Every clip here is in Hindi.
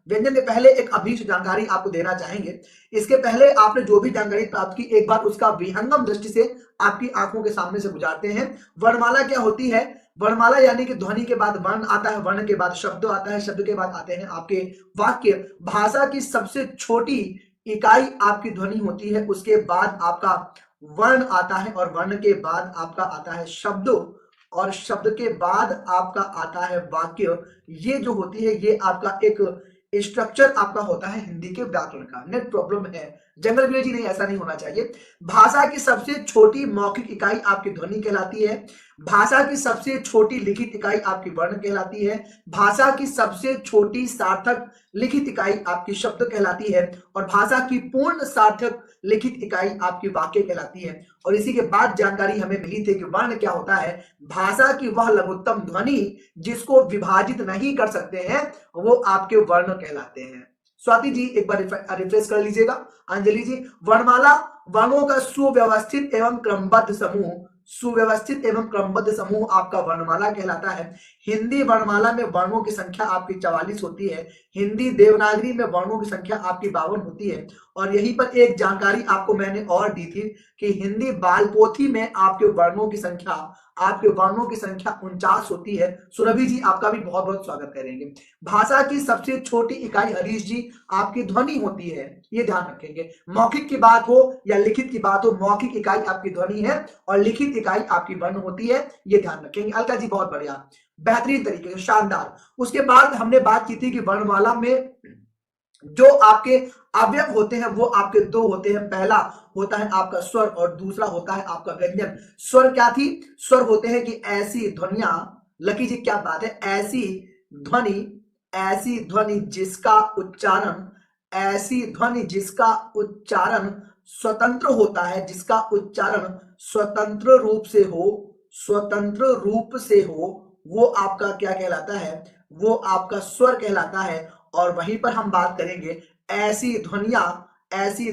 व्यंजन के पहले एक अभीष्ट जानकारी आपको देना चाहेंगे। इसके पहले आपने जो भी जानकारी प्राप्त की, एक बार उसका विहंगम दृष्टि से आपकी आंखों के सामने से गुजारते हैं। वर्णमाला क्या होती है? वर्णमाला यानी कि ध्वनि के बाद वर्ण आता है, वर्ण के बाद शब्द आता है, शब्द के बाद आते हैं आपके वाक्य। भाषा की सबसे छोटी इकाई आपकी ध्वनि होती है, उसके बाद आपका वर्ण आता है और वर्ण के बाद आपका आता है शब्द और शब्द के बाद आपका आता है वाक्य। ये जो होती है ये आपका एक स्ट्रक्चर आपका होता है हिंदी के व्याकरण का। नेट प्रॉब्लम है जंगल अंग्रेजी नहीं, ऐसा नहीं होना चाहिए। भाषा की सबसे छोटी मौखिक इकाई आपकी ध्वनि कहलाती है। भाषा की सबसे छोटी लिखित इकाई आपकी वर्ण कहलाती है। भाषा की सबसे छोटी सार्थक लिखित इकाई आपकी शब्द कहलाती है और भाषा की पूर्ण सार्थक लिखित इकाई आपकी वाक्य कहलाती है। और इसी के बाद जानकारी हमें मिली थी कि वर्ण क्या होता है? भाषा की वह लघुत्तम ध्वनि जिसको विभाजित नहीं कर सकते हैं वो आपके वर्ण कहलाते हैं। स्वाति जी एक बार रिफ्रेश कर लीजिएगा। अंजलि जी, वर्णमाला वर्णों का सुव्यवस्थित एवं क्रमबद्ध समूह, सुव्यवस्थित एवं क्रमबद्ध समूह आपका वर्णमाला कहलाता है। हिंदी वर्णमाला में वर्णों की संख्या आपकी 44 होती है। हिंदी देवनागरी में वर्णों की संख्या आपकी 52 होती है। और यहीं पर एक जानकारी आपको मैंने और दी थी कि हिंदी बालपोथी में आपके वर्णों की संख्या 49 होती है। सुरभि जी आपका भी बहुत बहुत स्वागत करेंगे। भाषा की सबसे छोटी इकाई हरीश जी आपकी ध्वनि होती है, ये ध्यान रखेंगे। मौखिक की बात हो या लिखित की बात हो, मौखिक इकाई आपकी ध्वनि है और लिखित इकाई आपकी वर्ण होती है, ये ध्यान रखेंगे। अलका जी बहुत बढ़िया, बेहतरीन तरीके से, शानदार। उसके बाद हमने बात की थी कि वर्णमाला में जो आपके अवयव होते हैं वो आपके दो होते हैं। पहला होता है आपका स्वर और दूसरा होता है आपका व्यंजन। स्वर क्या थी? स्वर होते हैं कि ऐसी ध्वनियां, लकी जी क्या बात है, ऐसी ध्वनि जिसका उच्चारण, ऐसी ध्वनि जिसका उच्चारण स्वतंत्र होता है, जिसका उच्चारण स्वतंत्र रूप से हो, वो आपका क्या कहलाता है? वो आपका स्वर कहलाता है। और वहीं पर हम बात करेंगे ऐसी ध्वनियां, ऐसी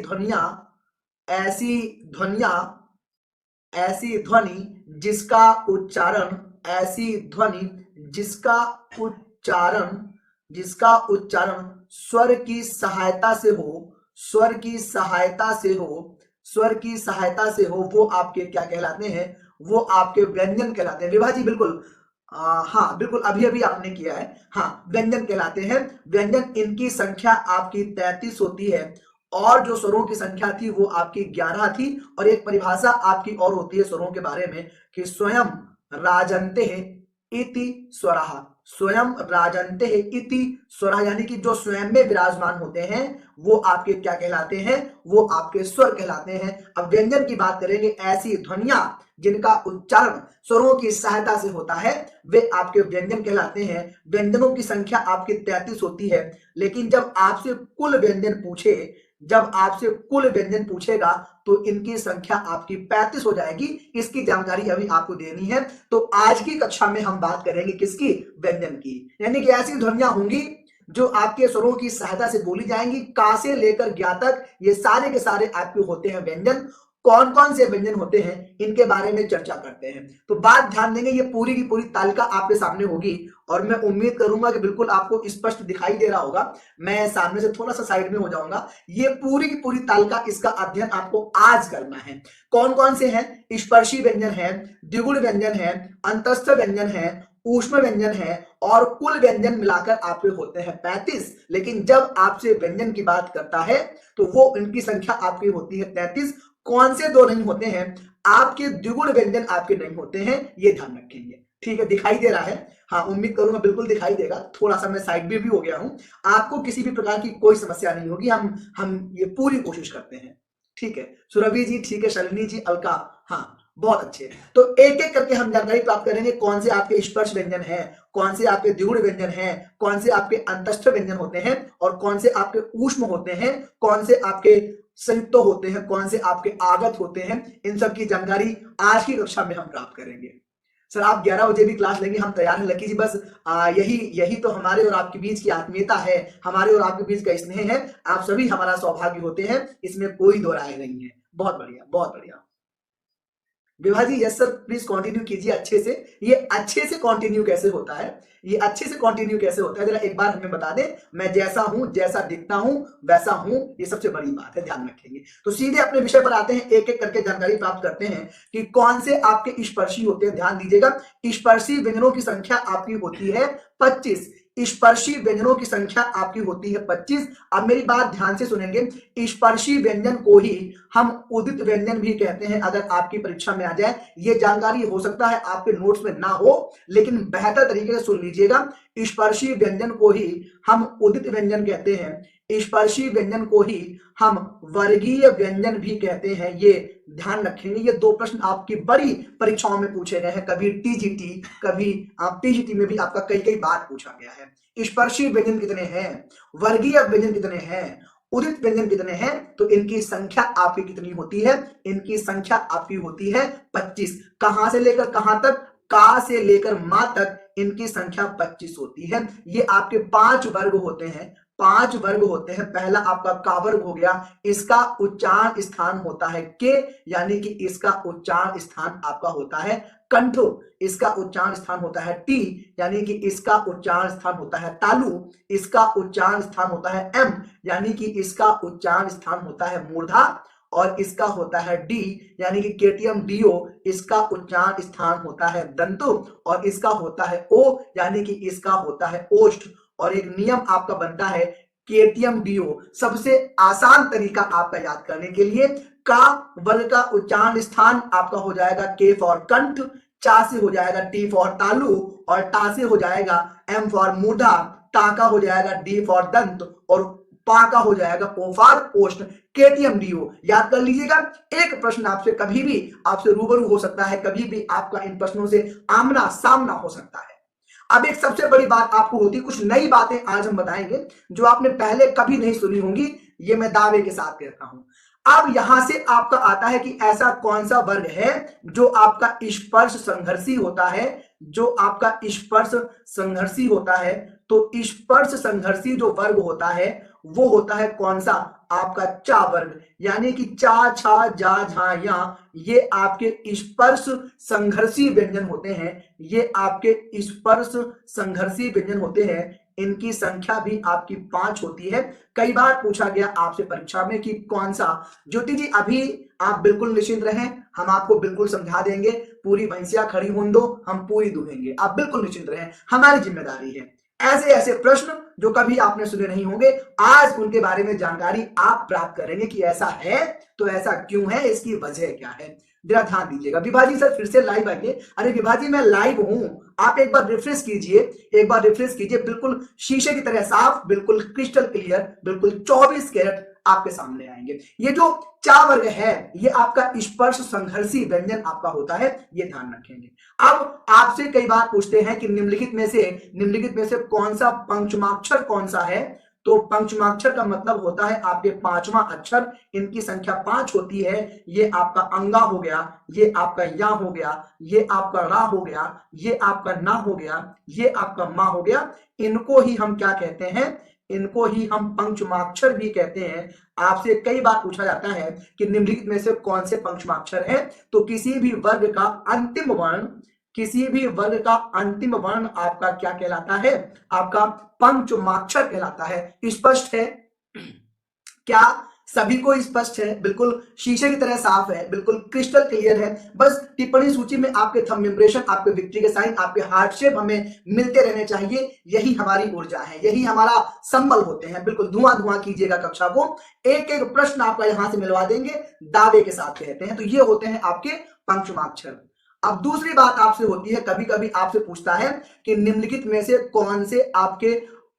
ध्वनि जिसका उच्चारण, जिसका उच्चारण स्वर की सहायता से हो, वो आपके क्या कहलाते हैं? वो आपके व्यंजन कहलाते हैं। विभा जी बिल्कुल, हाँ बिल्कुल, अभी अभी आपने किया है, हाँ व्यंजन कहलाते हैं। व्यंजन, इनकी संख्या आपकी 33 होती है और जो स्वरों की संख्या थी वो आपकी 11 थी। और एक परिभाषा आपकी और होती है स्वरों के बारे में कि स्वयं राजन्ते इति स्वरः, स्वयं राजन्ते इति स्वरः, यानी कि जो स्वयं में विराजमान होते हैं वो आपके क्या कहलाते हैं? वो आपके स्वर कहलाते हैं। अब व्यंजन की बात करेंगे, ऐसी ध्वनियां जिनका उच्चारण स्वरों की सहायता से होता है वे आपके व्यंजन कहलाते हैं। व्यंजनों की संख्या आपकी 33 होती है, लेकिन जब आपसे कुल व्यंजन पूछेगा तो इनकी संख्या आपकी 35 हो जाएगी। इसकी जानकारी अभी आपको देनी है। तो आज की कक्षा में हम बात करेंगे किसकी? व्यंजन की। यानी कि ऐसी ध्वनियां होंगी जो आपके स्वरों की सहायता से बोली जाएंगी। का से लेकर ज्ञा तक ये सारे के सारे आपके होते हैं व्यंजन। कौन कौन से व्यंजन होते हैं इनके बारे में चर्चा करते हैं। तो बात ध्यान देंगे, ये पूरी की पूरी तालिका आपके सामने होगी और मैं उम्मीद करूंगा कि बिल्कुल आपको स्पष्ट दिखाई दे रहा होगा। मैं सामने से थोड़ा सा साइड में हो जाऊंगा। ये पूरी की पूरी तालिका, इसका अध्ययन आपको आज करना है। कौन कौन से हैं? स्पर्शी व्यंजन है, द्विगुण व्यंजन है, अंतस्थ व्यंजन है, ऊष्म व्यंजन है और कुल व्यंजन मिलाकर आपके होते हैं 35। लेकिन जब आपसे व्यंजन की बात करता है तो वो इनकी संख्या आपकी होती है 33। कौन से दो नहीं होते हैं? आपके द्विगुण व्यंजन आपके नहीं होते हैं, ये ध्यान रखेंगे। ठीक है, दिखाई दे रहा है? हाँ उम्मीद करूंगा बिल्कुल दिखाई देगा। थोड़ा सा मैं साइड में भी हो गया हूं, आपको किसी भी प्रकार की कोई समस्या नहीं होगी। हम ये पूरी कोशिश करते हैं। ठीक है सुरभि जी, ठीक है शलिनी जी, अलका, हाँ बहुत अच्छे। तो एक एक करके हम जानकारी प्राप्त करेंगे कौन से आपके स्पर्श व्यंजन हैं, कौन से आपके द्विगुण व्यंजन हैं, कौन से आपके अंतस्थ व्यंजन होते हैं और कौन से आपके ऊष्म होते हैं, कौन से आपके संयुक्त होते हैं, कौन से आपके आगत होते हैं। इन सब की जानकारी आज की कक्षा में हम प्राप्त करेंगे। सर आप 11 बजे भी क्लास लेंगे, हम तैयार हैं लकी जी। बस यही तो हमारे और आपके बीच की आत्मीयता है, हमारे और आपके बीच का स्नेह है। आप सभी हमारा सौभाग्य होते हैं, इसमें कोई दो राय नहीं है। बहुत बढ़िया, बहुत बढ़िया। विभाजी यस सर, प्लीज कंटिन्यू कीजिए अच्छे से। ये अच्छे से कंटिन्यू कैसे होता है, ये अच्छे से कंटिन्यू कैसे होता है, जरा एक बार हमें बता दें। मैं जैसा हूं, जैसा दिखता हूं वैसा हूं, ये सबसे बड़ी बात है, ध्यान रखेंगे। तो सीधे अपने विषय पर आते हैं, एक एक करके जानकारी प्राप्त करते हैं कि कौन से आपके स्पर्शी होते हैं। ध्यान दीजिएगा, स्पर्शी व्यंजनों की संख्या आपकी होती है 25। स्पर्शी व्यंजनों की संख्या आपकी होती है 25। अब मेरी बात ध्यान से सुनेंगे, स्पर्शी व्यंजन को ही हम उदित व्यंजन भी कहते हैं। अगर आपकी परीक्षा में आ जाए, ये जानकारी हो सकता है आपके नोट्स में ना हो, लेकिन बेहतर तरीके से सुन लीजिएगा। स्पर्शी व्यंजन को ही हम उदित व्यंजन कहते हैं, स्पर्शी व्यंजन को ही हम वर्गीय व्यंजन भी कहते हैं। ये ध्यान रखेंगे, ये दो प्रश्न आपकी बड़ी परीक्षाओं में पूछे गए हैं, कभी टीजीटी, कभी टीजीटी में भी आपका कई कई बार पूछा गया है। स्पर्शी व्यंजन कितने हैं, वर्गीय व्यंजन कितने हैं, उदित व्यंजन कितने हैं, तो इनकी संख्या आपकी कितनी होती है, इनकी संख्या आपकी होती है 25। कहां से लेकर कहां तक, का से लेकर मा तक इनकी संख्या 25 होती है। ये आपके 5 वर्ग होते हैं, 5 वर्ग होते हैं। पहला आपका का वर्ग हो गया, इसका उच्चारण स्थान होता है के, यानी कि इसका उच्चारण स्थान आपका होता है कंठ, इसका उच्चारण स्थान होता है टी, यानी कि इसका उच्चारण स्थान होता है तालु, इसका उच्चारण स्थान होता है एम, यानी कि इसका उच्चारण स्थान होता है मूर्धा, और इसका होता है डी, यानी कि केटीएम डीओ, इसका उच्चारण स्थान होता है दंतु, और इसका होता है ओ, यानी कि इसका होता है ओष्ठ। और एक नियम आपका बनता है केटीएम डीओ। सबसे आसान तरीका आपका याद करने के लिए, का वर्ग का उच्चारण स्थान आपका हो जाएगा के फॉर कंठ, चा से हो जाएगा टी फॉर तालु, और टा से हो जाएगा एम फॉर मूढ़ा, टा का हो जाएगा डी फॉर दंत, और पा का हो जाएगा ओ फॉर ओष्ठ। केटीएम डीओ याद कर लीजिएगा। एक प्रश्न आपसे कभी भी आपसे रूबरू हो सकता है, कभी भी आपका इन प्रश्नों से आमना सामना हो सकता है। अब एक सबसे बड़ी बात आपको होती है, कुछ नई बातें आज हम बताएंगे जो आपने पहले कभी नहीं सुनी होंगी, ये मैं दावे के साथ कहता हूं। अब यहां से आपका आता है कि ऐसा कौन सा वर्ग है जो आपका स्पर्श संघर्षी होता है, जो आपका स्पर्श संघर्षी होता है। तो स्पर्श संघर्षी जो वर्ग होता है वो होता है कौन सा, आपका चा वर्ग, यानी कि चा छा जा झा या, ये आपके स्पर्श संघर्षी व्यंजन होते हैं, ये आपके स्पर्श संघर्षी व्यंजन होते हैं। इनकी संख्या भी आपकी 5 होती है। कई बार पूछा गया आपसे परीक्षा में कि कौन सा। ज्योति जी अभी आप बिल्कुल निश्चिंत रहें, हम आपको बिल्कुल समझा देंगे, पूरी भैंसिया खड़ी होने दो, हम पूरी दुहेंगे, आप बिल्कुल निश्चिंत रहें, हमारी जिम्मेदारी है। ऐसे ऐसे प्रश्न जो कभी आपने सुने नहीं होंगे, आज उनके बारे में जानकारी आप प्राप्त करेंगे कि ऐसा है तो ऐसा क्यों है, इसकी वजह क्या है, जरा ध्यान दीजिएगा। विभाजी सर फिर से लाइव आइए। अरे विभाजी मैं लाइव हूं, आप एक बार रिफ्रेश कीजिए, एक बार रिफ्रेश कीजिए, बिल्कुल शीशे की तरह साफ, बिल्कुल क्रिस्टल क्लियर, बिल्कुल 24 कैरेट आपके सामने आएंगे। ये जो चा वर्ग है ये आपका स्पर्श संघर्षी व्यंजन आपका होता है, ये ध्यान रखेंगे। अब आपसे कई बार पूछते हैं कि निम्नलिखित में से कौन सा पंचमाक्षर कौन सा है। तो पंचमाक्षर का मतलब होता है आपके 5वां अक्षर, इनकी संख्या 5 होती है। ये आपका अंगा हो गया, ये आपका या हो गया, ये आपका रा हो गया, ये आपका ना हो गया, ये आपका मा हो गया। इनको ही हम क्या कहते हैं, इनको ही हम पंचमाक्षर भी कहते हैं। आपसे कई बार पूछा जाता है कि निम्नलिखित में से कौन से पंचमाक्षर है, तो किसी भी वर्ग का अंतिम वर्ण, किसी भी वर्ग का अंतिम वर्ण आपका क्या कहलाता है, आपका पंचमाक्षर कहलाता है। स्पष्ट है क्या, सभी को स्पष्ट है, बिल्कुल शीशे की तरह साफ है, बिल्कुल क्रिस्टल क्लियर है। बस टिप्पणी सूची में आपके थंब इंप्रेशन, आपके विक्ट्री के साइन, आपके हार्ट शेप हमें मिलते रहने चाहिए, यही हमारी ऊर्जा है, यही हमारा संबल होते हैं। बिल्कुल धुआं धुआं कीजिएगा कक्षा को, एक एक प्रश्न आपका यहां से मिलवा देंगे, दावे के साथ कहते हैं। तो ये होते हैं आपके पंचमाक्षर। अब दूसरी बात आपसे होती है, कभी कभी आपसे पूछता है कि निम्नलिखित में से कौन से आपके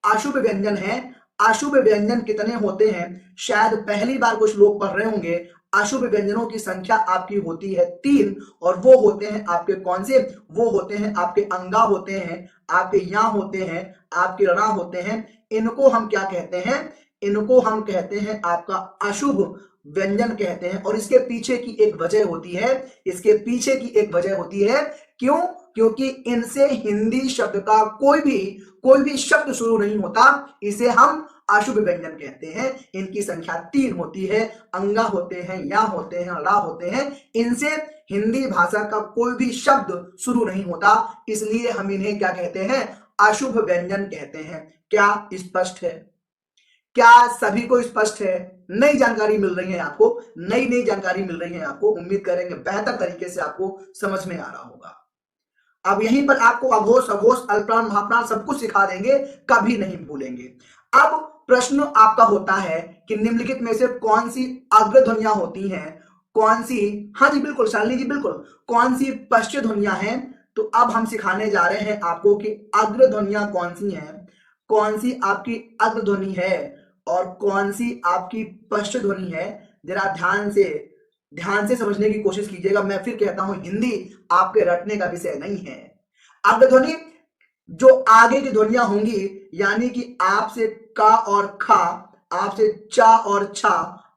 अशुभ व्यंजन हैं। अशुभ व्यंजन कितने होते हैं, शायद पहली बार कुछ लोग पढ़ रहे होंगे। अशुभ व्यंजनों की संख्या आपकी होती है 3, और वो होते हैं आपके कौन से, वो होते हैं आपके अंगा होते हैं, आपके या होते हैं, आपके रणा होते हैं। इनको हम क्या कहते हैं, इनको हम कहते हैं आपका अशुभ व्यंजन कहते हैं। और इसके पीछे की एक वजह होती है, इसके पीछे की एक वजह होती है, क्यों, क्योंकि इनसे हिंदी शब्द का कोई भी शब्द शुरू नहीं होता, इसे हम अशुभ व्यंजन कहते हैं। इनकी संख्या 3 होती है, अंगा होते हैं, या होते हैं, ला होते हैं। इनसे हिंदी भाषा का कोई भी शब्द शुरू नहीं होता, इसलिए हम इन्हें क्या कहते हैं, अशुभ व्यंजन कहते हैं। क्या स्पष्ट है? क्या सभी को स्पष्ट है? नई जानकारी मिल रही है आपको, नई नई जानकारी मिल रही है आपको, उम्मीद करेंगे बेहतर तरीके से आपको समझ में आ रहा होगा। अब यहीं पर आपको अघोष, अघोष, अल्पप्राण, महाप्राण सब कुछ सिखा देंगे, कभी नहीं भूलेंगे। अब प्रश्न आपका होता है कि निम्नलिखित में से कौन सी अग्रध्वनियां होती हैं, कौन सी, हाँ जी बिल्कुल शालिनी जी बिल्कुल, कौन सी पश्च ध्वनियां हैं। तो अब हम सिखाने जा रहे हैं आपको कि अग्रध्वनियां कौन सी हैं, कौन सी आपकी अग्रध्वनि है और कौन सी आपकी पश्च ध्वनि है। जरा ध्यान से समझने की कोशिश कीजिएगा। मैं फिर कहता हूं, हिंदी आपके रटने का विषय नहीं है। अग्रध्वनि जो आगे की ध्वनियां होंगी, यानी कि आपसे का और खा, आपसे चा और छा,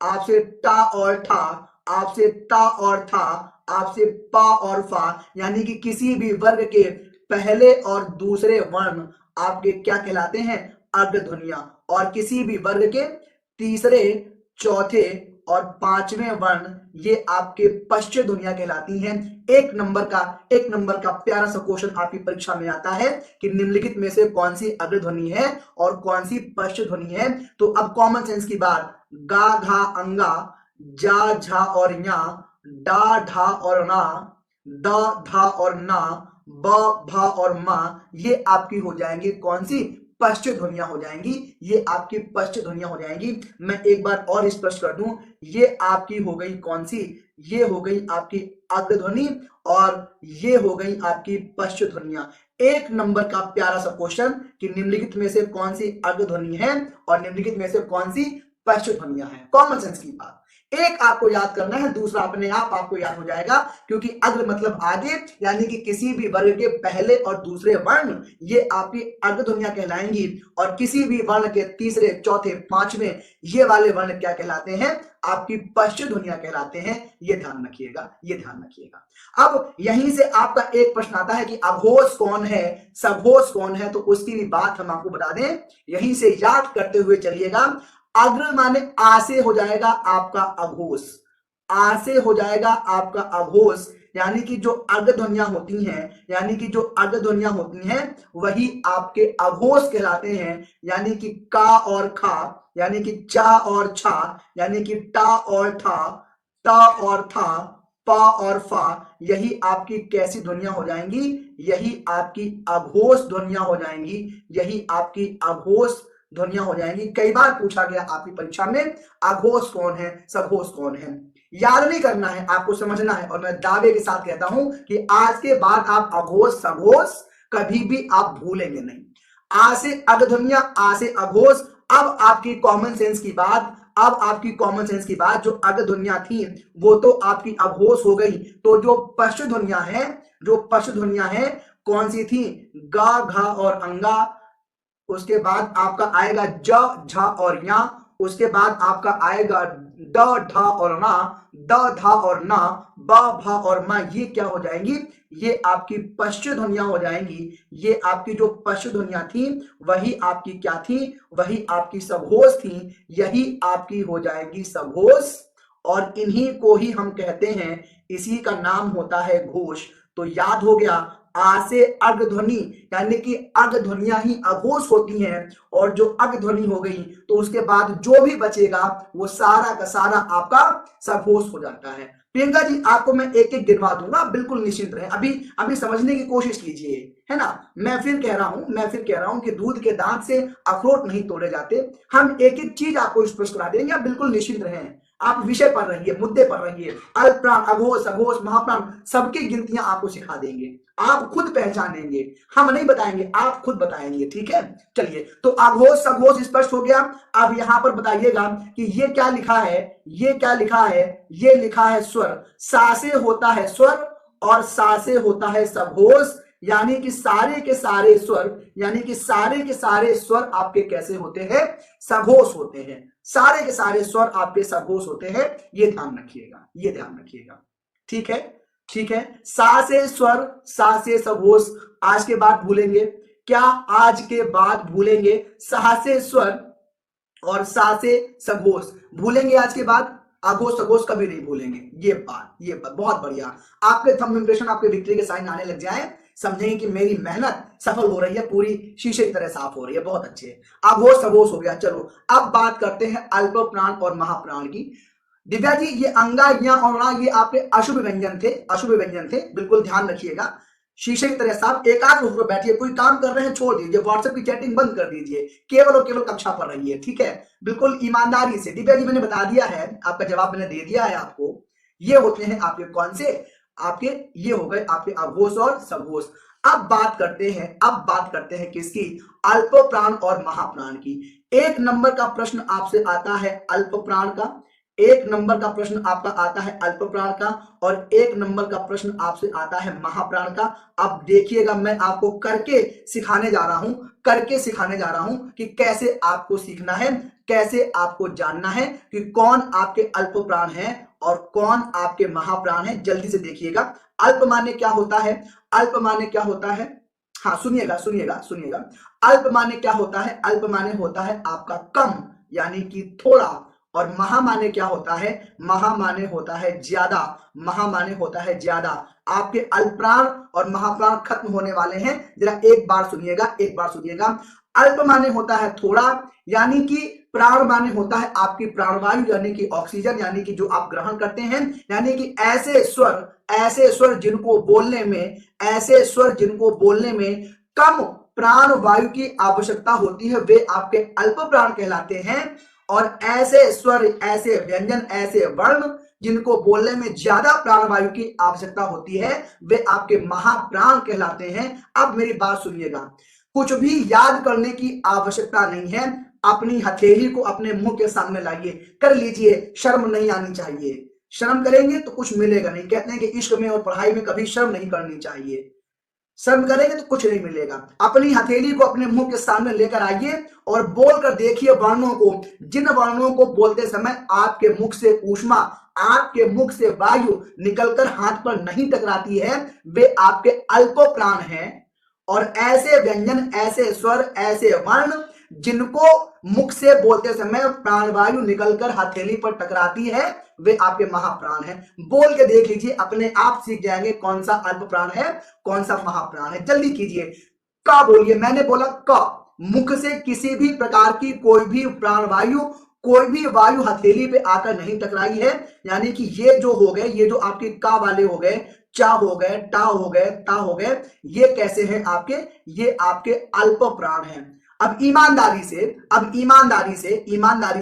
आपसे टा और ठा, आपसे ता और था, आपसे पा और फा, यानी कि किसी भी वर्ग के पहले और दूसरे वर्ण आपके क्या कहलाते हैं, अग्रध्वनियां। और किसी भी वर्ग के तीसरे, चौथे और पांचवें वर्ण ये आपके पश्च ध्वनियां कहलाती हैं। एक नंबर का प्यारा सा क्वेश्चन आपकी परीक्षा में आता है कि निम्नलिखित में से कौन सी अग्रध्वनि है और कौन सी पश्च ध्वनि है। तो अब कॉमन सेंस की बात, गा घा अंगा, जा झा और या, डा ढा और ना, द धा और ना, ब भा और मा, ये आपकी हो जाएंगी कौन सी, पश्च ध्वनियां हो जाएंगी। ये आपकी पश्च ध्वनियां हो जाएंगी। मैं एक बार और स्पष्ट कर दूं, ये आपकी हो गई कौन सी, ये हो गई आपकी अग्रध्वनि और ये हो गई आपकी पश्च ध्वनियां। एक नंबर का प्यारा सा क्वेश्चन कि निम्नलिखित में से कौन सी अग्रध्वनि है और निम्नलिखित में से कौन सी पश्च ध्वनियां हैं। कॉमन सेंस की बात, एक आपको याद करना है, दूसरा अपने आप आपको याद हो जाएगा, क्योंकि अग्र मतलब आगे, यानी कि किसी भी वर्ग के पहले और दूसरे वर्ण ये आपकी अग्रध्वनियां कहलाएंगी। और किसी भी वर्ण के तीसरे, चौथे, पांचवें ये वाले वर्ण क्या कहलाते हैं, आपकी पश्च ध्वनियां कहलाते हैं। ये ध्यान रखिएगा, ये ध्यान रखिएगा। अब यहीं से आपका एक प्रश्न आता है कि अघोष कौन है, सघोष कौन है। तो उसकी भी बात हम आपको बता दें, यहीं से याद करते हुए चलिएगा। अग्र माने आ से हो जाएगा आपका अघोष, आ से हो जाएगा आपका अघोष, यानी कि जो अग्रध्वनियां होती हैं, यानी कि जो अग्रध्वनियां होती हैं वही आपके अघोष कहलाते हैं। यानी कि का और खा, यानी कि चा और छा, यानी कि टा और ठा, ता और था, पा और फा, यही आपकी कैसी ध्वनियां हो जाएंगी, यही आपकी अघोष ध्वनियां हो जाएंगी, यही आपकी अघोष ध्वनियां हो जाएंगी। कई बार पूछा गया आपकी परीक्षा में, अघोष कौन है, सघोष कौन है। याद नहीं करना है, आपको समझना है। और मैं दावे के साथ कहता हूं कि आज के बाद आप अघोष, सघोष कभी भी आप भूलेंगे नहीं। आ से अग्रध्वनियां, आ से अघोष। अब आपकी कॉमन सेंस की बात, अब आपकी कॉमन सेंस की बात, जो अग्रध्वनियां थी वो तो आपकी अघोष हो गई। तो जो पश्च ध्वनियां हैं, जो पश्च ध्वनियां हैं कौन सी थी, गा घा और अंगा, उसके बाद आपका आएगा ज झा और या, उसके बाद आपका आएगा ड ढा और ना, द धा और ना, ब भा और मा, ये क्या हो जाएंगी, ये आपकी पश्च ध्वनियां हो जाएंगी। ये आपकी जो पश्च ध्वनियां थी वही आपकी क्या थी, वही आपकी सघोष थी, यही आपकी हो जाएगी सघोष। और इन्हीं को ही हम कहते हैं, इसी का नाम होता है घोष। तो याद हो गया, आ से अग्रध्वनि, यानी कि अग्रध्वनियां ही अघोष होती हैं। और जो अग्रध्वनि हो गई तो उसके बाद जो भी बचेगा वो सारा का सारा आपका सघोष हो जाता है। प्रियंका जी आपको मैं एक एक गिनवा दूंगा, बिल्कुल निश्चिंत रहे, अभी अभी समझने की कोशिश कीजिए, है ना। मैं फिर कह रहा हूं कि दूध के दांत से अखरोट नहीं तोड़े जाते। हम एक एक चीज आपको स्पष्ट करा देंगे, आप बिल्कुल निश्चिंत रहें। आप विषय पर रहिए, मुद्दे पर रहिए। अल्पप्राण, अघोष, सघोष, महाप्राण सबकी गिनतियां आपको सिखा देंगे, आप खुद पहचानेंगे, हम नहीं बताएंगे, आप खुद बताएंगे, ठीक है। चलिए, तो अघोष, सघोष स्पष्ट हो गया। अब यहां पर बताइएगा कि ये क्या लिखा है, ये क्या लिखा है, ये लिखा है स्वर। सा से होता है स्वर और सा से होता है सघोष, यानी कि सारे के सारे स्वर, यानी कि सारे के सारे स्वर आपके कैसे होते हैं, सघोष होते हैं। सारे के सारे स्वर आपके सघोष होते हैं, ये ध्यान रखिएगा, ये ध्यान रखिएगा, ठीक है, ठीक है। सा से स्वर, सा से सघोष, आज के बाद भूलेंगे क्या, आज के बाद भूलेंगे। सा से स्वर, और सा से सघोष भूलेंगे आज के बाद, आघोष सघोष कभी नहीं भूलेंगे। ये बात बहुत बढ़िया। आपके थंब इंप्रेशन, आपके विक्ट्री के साइन आने लग जाए, समझेंगे कि मेरी मेहनत सफल हो रही है, पूरी शीशे की तरह साफ हो रही है, बहुत अच्छे। आघोष सघोष हो गया। चलो अब बात करते हैं अल्प प्राण और महाप्राण की। दिव्या जी ये अंगा, या और णा ये आपके अशुभ व्यंजन थे, अशुभ व्यंजन थे, बिल्कुल ध्यान रखिएगा। शीशे की तरह साफ, एकाग्र होकर बैठिए, कोई काम कर रहे हैं छोड़ दीजिए, व्हाट्सएप की चैटिंग बंद कर दीजिए, केवल और केवल कक्षा पर रहिए, ठीक है, बिल्कुल ईमानदारी से। दिव्या जी मैंने बता दिया है, आपका जवाब मैंने दे दिया है आपको। ये होते हैं आपके कौन से, आपके ये हो गए आपके आघोष और सघोष। अब बात करते हैं किसकी, अल्प प्राण और महाप्राण की। एक नंबर का प्रश्न आपसे आता है अल्प प्राण का, एक नंबर का प्रश्न आपका आता है अल्प प्राण का, और एक नंबर का प्रश्न आपसे आता है महाप्राण का। अब देखिएगा मैं आपको करके सिखाने जा रहा हूं कि कैसे आपको सीखना है, कैसे आपको जानना है कि कौन आपके अल्प प्राण है और कौन आपके महाप्राण है। जल्दी से देखिएगा। अल्प माने क्या होता है, अल्प माने क्या होता है, हाँ सुनिएगा। अल्प माने क्या होता है, अल्प माने होता है आपका कम यानी कि थोड़ा। और महा माने क्या होता है, महा माने होता है ज्यादा, महा माने होता है ज्यादा। आपके अल्पप्राण और महाप्राण खत्म होने वाले हैं, जरा एक बार सुनिएगा। अल्प माने होता है थोड़ा, यानी कि प्राण माने होता है आपकी प्राणवायु यानी कि ऑक्सीजन, यानी कि जो आप ग्रहण करते हैं, यानी कि ऐसे स्वर जिनको बोलने में कम प्राण वायु की आवश्यकता होती है, वे आपके अल्प प्राण कहलाते हैं। और ऐसे स्वर, ऐसे व्यंजन, ऐसे वर्ण जिनको बोलने में ज्यादा प्राणवायु की आवश्यकता होती है, वे आपके महाप्राण कहलाते हैं। अब मेरी बात सुनिएगा, कुछ भी याद करने की आवश्यकता नहीं है, अपनी हथेली को अपने मुंह के सामने लाइए, कर लीजिए, शर्म नहीं आनी चाहिए। शर्म करेंगे तो कुछ मिलेगा नहीं, कहते हैं कि इश्क में और पढ़ाई में कभी शर्म नहीं करनी चाहिए, शर्म करेंगे तो कुछ नहीं मिलेगा। अपनी हथेली को अपने मुंह के सामने लेकर आइए और बोलकर देखिए वर्णों को, जिन वर्णों को बोलते समय आपके मुख से ऊष्मा, आपके मुख से वायु निकलकर हाथ पर नहीं टकराती है, वे आपके अल्प प्राण हैं। और ऐसे व्यंजन, ऐसे स्वर, ऐसे वर्ण जिनको मुख से बोलते समय प्राणवायु निकलकर हथेली पर टकराती है, वे आपके महाप्राण हैं। बोल के देख लीजिए, अपने आप सीख जाएंगे कौन सा अल्प प्राण है, कौन सा महाप्राण है। जल्दी कीजिए, का बोलिए, मैंने बोला का। मुख से किसी भी प्रकार की कोई भी प्राणवायु, कोई भी वायु हथेली पे आकर नहीं टकराई है, यानी कि ये जो हो गए, ये जो आपके का वाले हो गए, चा हो गए, टा हो गए, ता हो गए, ये कैसे हैं आपके, ये आपके अल्प प्राण हैं। अब ईमानदारी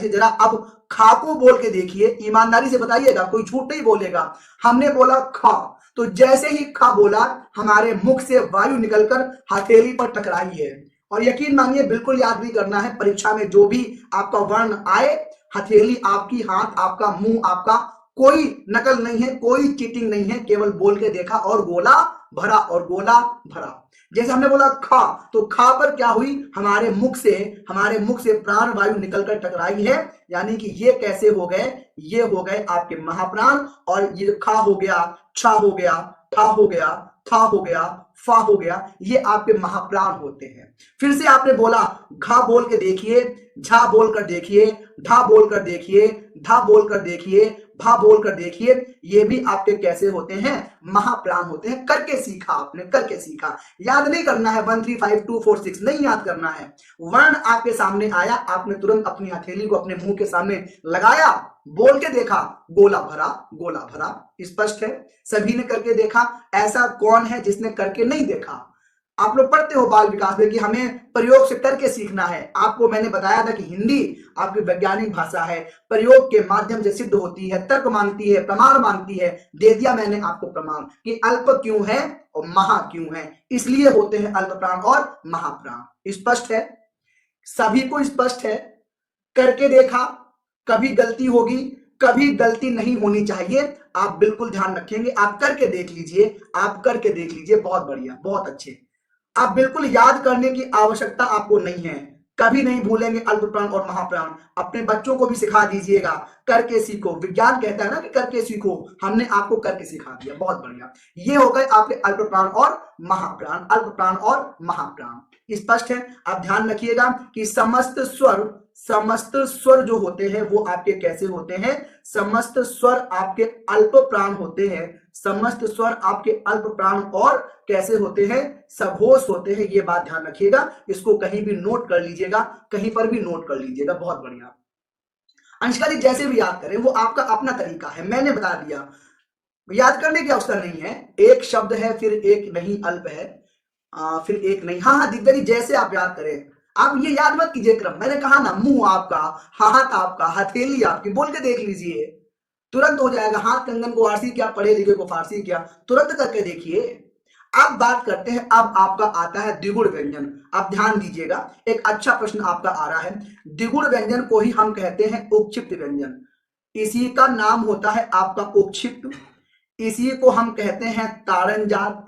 से जरा अब खा को बोल के देखिए, ईमानदारी से बताइएगा, कोई झूठ नहीं बोलेगा। हमने बोला खा, तो जैसे ही खा बोला, हमारे मुख से वायु निकलकर हथेली पर टकराई है। और यकीन मानिए, बिल्कुल याद नहीं करना है, परीक्षा में जो भी आपका वर्ण आए, हथेली आपकी, हाथ आपका, मुंह आपका, कोई नकल नहीं है, कोई चीटिंग नहीं है, केवल बोल के देखा और गोला भरा, और गोला भरा। जैसे हमने बोला खा, तो खा पर क्या हुई, हमारे मुख से प्राण वायु निकलकर टकराई है, यानी कि ये कैसे हो गए, ये हो गए आपके महाप्राण। और ये खा हो गया, छा हो गया, ठा हो गया, था हो गया, फा हो गया, ये आपके महाप्राण होते हैं। फिर से आपने बोला घा बोल के देखिए, झा बोल कर देखिए, ढा बोल कर देखिए, धा बोल कर देखिए, भा बोल कर देखिए, ये भी आपके कैसे होते हैं, महाप्राण होते हैं। करके सीखा आपने, करके सीखा, याद नहीं करना है 1 3 5 2 4 6 नहीं याद करना है। वर्ण आपके सामने आया, आपने तुरंत अपनी हथेली को अपने मुंह के सामने लगाया, बोल के देखा, गोला भरा, गोला भरा। स्पष्ट है, सभी ने करके देखा, ऐसा कौन है जिसने करके नहीं देखा। आप लोग पढ़ते हो बाल विकास में कि हमें प्रयोग से करके सीखना है। आपको मैंने बताया था कि हिंदी आपकी वैज्ञानिक भाषा है, प्रयोग के माध्यम से सिद्ध होती है, तर्क मांगती है, प्रमाण मांगती है। दे दिया मैंने आपको प्रमाण कि अल्प क्यों है और महा क्यों है, इसलिए होते हैं अल्प प्राण और महाप्राण। स्पष्ट है, सभी को स्पष्ट है। करके देखा, कभी गलती होगी, कभी गलती नहीं होनी चाहिए, आप बिल्कुल ध्यान रखेंगे। आप करके देख लीजिए, आप करके देख लीजिए, बहुत बढ़िया, बहुत अच्छे। आप बिल्कुल याद करने की आवश्यकता आपको नहीं है, कभी नहीं भूलेंगे अल्प प्राण और महाप्राण। अपने बच्चों को भी सिखा दीजिएगा, करके सीखो। विज्ञान कहता है ना कि करके सीखो, हमने आपको करके सिखा दिया, बहुत बढ़िया। ये हो गए आपके अल्प प्राण और महाप्राण, अल्प प्राण और महाप्राण। स्पष्ट है। आप ध्यान रखिएगा कि समस्त समस्त स्वर जो होते हैं वो आपके कैसे होते हैं, समस्त स्वर आपके अल्प प्राण होते हैं, समस्त स्वर आपके अल्प प्राण और कैसे होते हैं, सघोष होते हैं। ये बात ध्यान रखिएगा, इसको कहीं भी नोट कर लीजिएगा, कहीं पर भी नोट कर लीजिएगा। बहुत बढ़िया अंशका जी, जैसे भी याद करें वो आपका अपना तरीका है, मैंने बता दिया, याद करने की आवश्यकता नहीं है। एक शब्द है, फिर एक नहीं अल्प है, फिर एक नहीं, हाँ हाँ दिव्या जी जैसे आप याद करें, आप ये याद मत कीजिए क्रम, मैंने कहा ना मुंह आपका, हाथ आपका, हथेली आपकी, बोल के देख लीजिए, तुरंत हो जाएगा। हाथ कंगन को आरसी किया, पढ़े लिखे को फारसी किया, तुरंत करके देखिए। अब बात करते हैं, अब आपका आता है द्विगुण व्यंजन। अब ध्यान दीजिएगा, एक अच्छा प्रश्न आपका आ रहा है। द्विगुण व्यंजन को ही हम कहते हैं उपक्षिप्त व्यंजन, इसी का नाम होता है आपका उपक्षिप्त, इसी को हम कहते हैं ताड़नजात,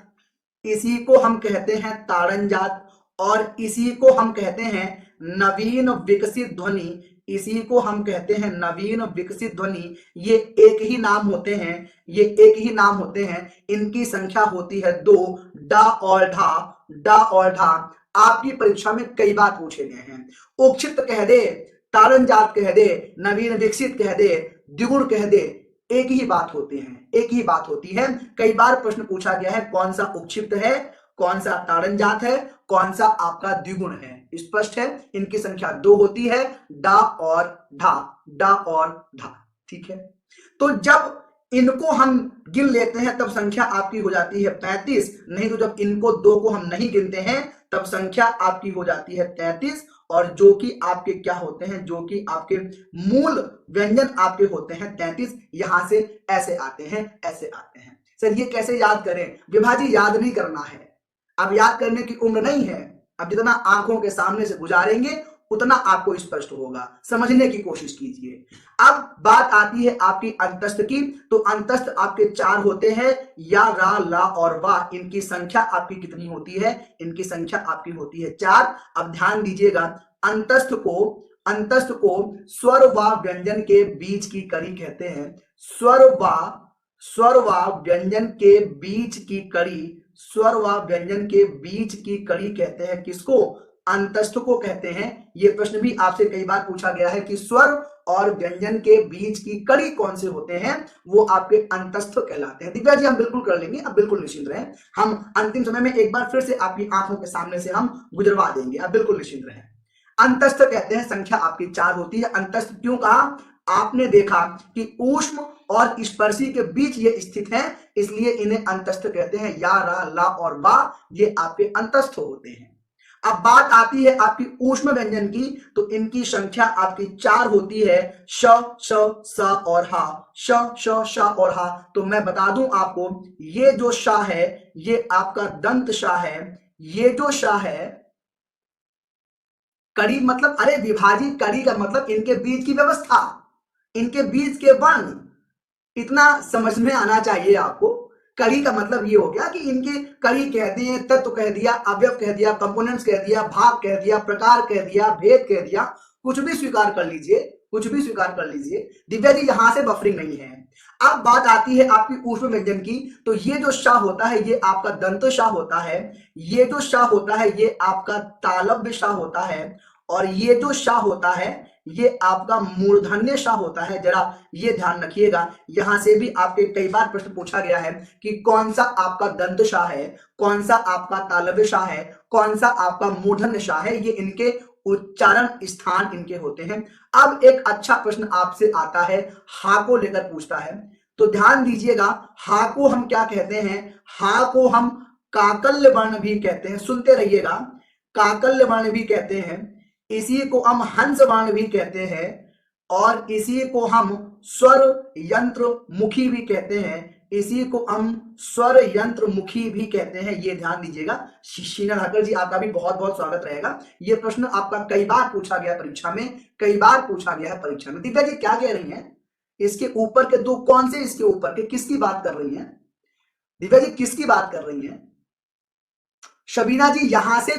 इसी को हम कहते हैं ताड़नजात, और इसी को हम कहते हैं नवीन विकसित ध्वनि, इसी को हम कहते हैं नवीन विकसित ध्वनि। ये एक ही नाम होते हैं, ये एक ही नाम होते हैं, इनकी संख्या होती है 2, डा और ढा, डा और ढा। आपकी परीक्षा में कई बार पूछे गए हैं, उपक्षिप्त कह दे, ताड़नजात कह दे, नवीन विकसित कह दे, द्विगुण कह दे, एक ही बात होती है, एक ही बात होती है। कई बार प्रश्न पूछा गया है कौन सा उपक्षिप्त है, कौन सा ताड़नजात है, कौन सा आपका द्विगुण है। स्पष्ट है, इनकी संख्या 2 होती है, डा और ढा, डा और ढा। ठीक है, तो जब इनको हम गिन लेते हैं तब संख्या आपकी हो जाती है 35, नहीं तो जब इनको 2 को हम नहीं गिनते हैं तब संख्या आपकी हो जाती है 33। और जो कि आपके क्या होते हैं, जो कि आपके मूल व्यंजन आपके होते हैं 33। यहां से ऐसे आते हैं, ऐसे आते हैं। सर ये कैसे याद करें, विभाजी याद नहीं करना है, अब याद करने की उम्र नहीं है, अब जितना आंखों के सामने से गुजारेंगे उतना आपको स्पष्ट होगा, समझने की कोशिश कीजिए। अब बात आती है आपकी अंतस्थ की, तो अंतस्थ आपके 4 होते हैं, या, रा, ला और वा। इनकी संख्या आपकी कितनी होती है, इनकी संख्या आपकी होती है 4। अब ध्यान दीजिएगा, अंतस्थ को स्वर व व्यंजन के बीच की कड़ी कहते हैं, स्वर व व्यंजन के बीच की कड़ी, स्वर व व्यंजन के बीच की कड़ी कहते हैं किसको, अंतस्थ को कहते हैं। यह प्रश्न भी आपसे कई बार पूछा गया है कि स्वर और व्यंजन के बीच की कड़ी कौन से होते हैं, वो आपके अंतस्थ कहलाते हैं। दिव्या जी हम बिल्कुल कर लेंगे, अब बिल्कुल निश्चिंत रहें, हम अंतिम समय में एक बार फिर से आपकी आंखों के सामने से हम गुजरवा देंगे, अब बिल्कुल निश्चिंत रहें। अंतस्थ कहते हैं, संख्या आपकी 4 होती है। अंतस्थ क्यों कहा, आपने देखा कि ऊष्म और स्पर्शी के बीच ये स्थित है, इसलिए इन्हें अंतस्थ कहते हैं। या, रा, ला और वा ये आपके अंतस्थ होते हैं। अब बात आती है आपकी ऊष्म व्यंजन की, तो इनकी संख्या आपकी 4 होती है, श, श, स और हा, श, श, श और हा। तो मैं बता दूं आपको, ये जो शाह है ये आपका दंत शाह है, ये जो शाह है, कड़ी मतलब, अरे विभाजित कड़ी का मतलब इनके बीच की व्यवस्था, इनके बीच के वर्ण, इतना समझ में आना चाहिए आपको। कड़ी का मतलब ये हो गया कि इनके कड़ी कह दिए, तत्व कह दिया, अवयव कह दिया, कंपोनेंट्स कह दिया, भाग कह दिया, प्रकार कह दिया, भेद कह दिया, कुछ भी स्वीकार कर लीजिए, कुछ भी स्वीकार कर लीजिए। दिव्या जी यहां से बफरिंग नहीं है। अब बात आती है आपकी ऊष्म व्यंजन की, तो ये जो शाह होता है ये आपका दंत शाह होता है, ये जो शाह होता है ये आपका तालव्य शाह होता है, और ये जो शाह होता है ये आपका मूर्धन्य शाह होता है। जरा ये ध्यान रखिएगा, यहां से भी आपके कई बार प्रश्न पूछा गया है कि कौन सा आपका दंत शाह है, कौन सा आपका तालव्य शाह है, कौन सा आपका मूर्धन्य शाह है, ये इनके उच्चारण स्थान इनके होते हैं। अब एक अच्छा प्रश्न आपसे आता है, हा को लेकर पूछता है, तो ध्यान दीजिएगा, हा को हम क्या कहते हैं, हा को हम काकल्य वर्ण भी कहते हैं, सुनते रहिएगा, काकल्य वर्ण भी कहते हैं, इसी को हम हंस वर्ण भी कहते हैं, और इसी को हम स्वर यंत्र मुखी भी कहते हैं, इसी को हम स्वर यंत्र मुखी भी कहते हैं। ये ध्यान दीजिएगा। शीना ठाकर जी आपका भी बहुत बहुत स्वागत रहेगा। ये प्रश्न आपका कई बार पूछा गया परीक्षा में, कई बार पूछा गया है परीक्षा में। दिव्या जी क्या कह रही हैं, इसके ऊपर के 2 कौन से, इसके ऊपर के किसकी बात कर रही हैं, दिव्या जी किसकी बात कर रही हैं? शबीना जी यहां से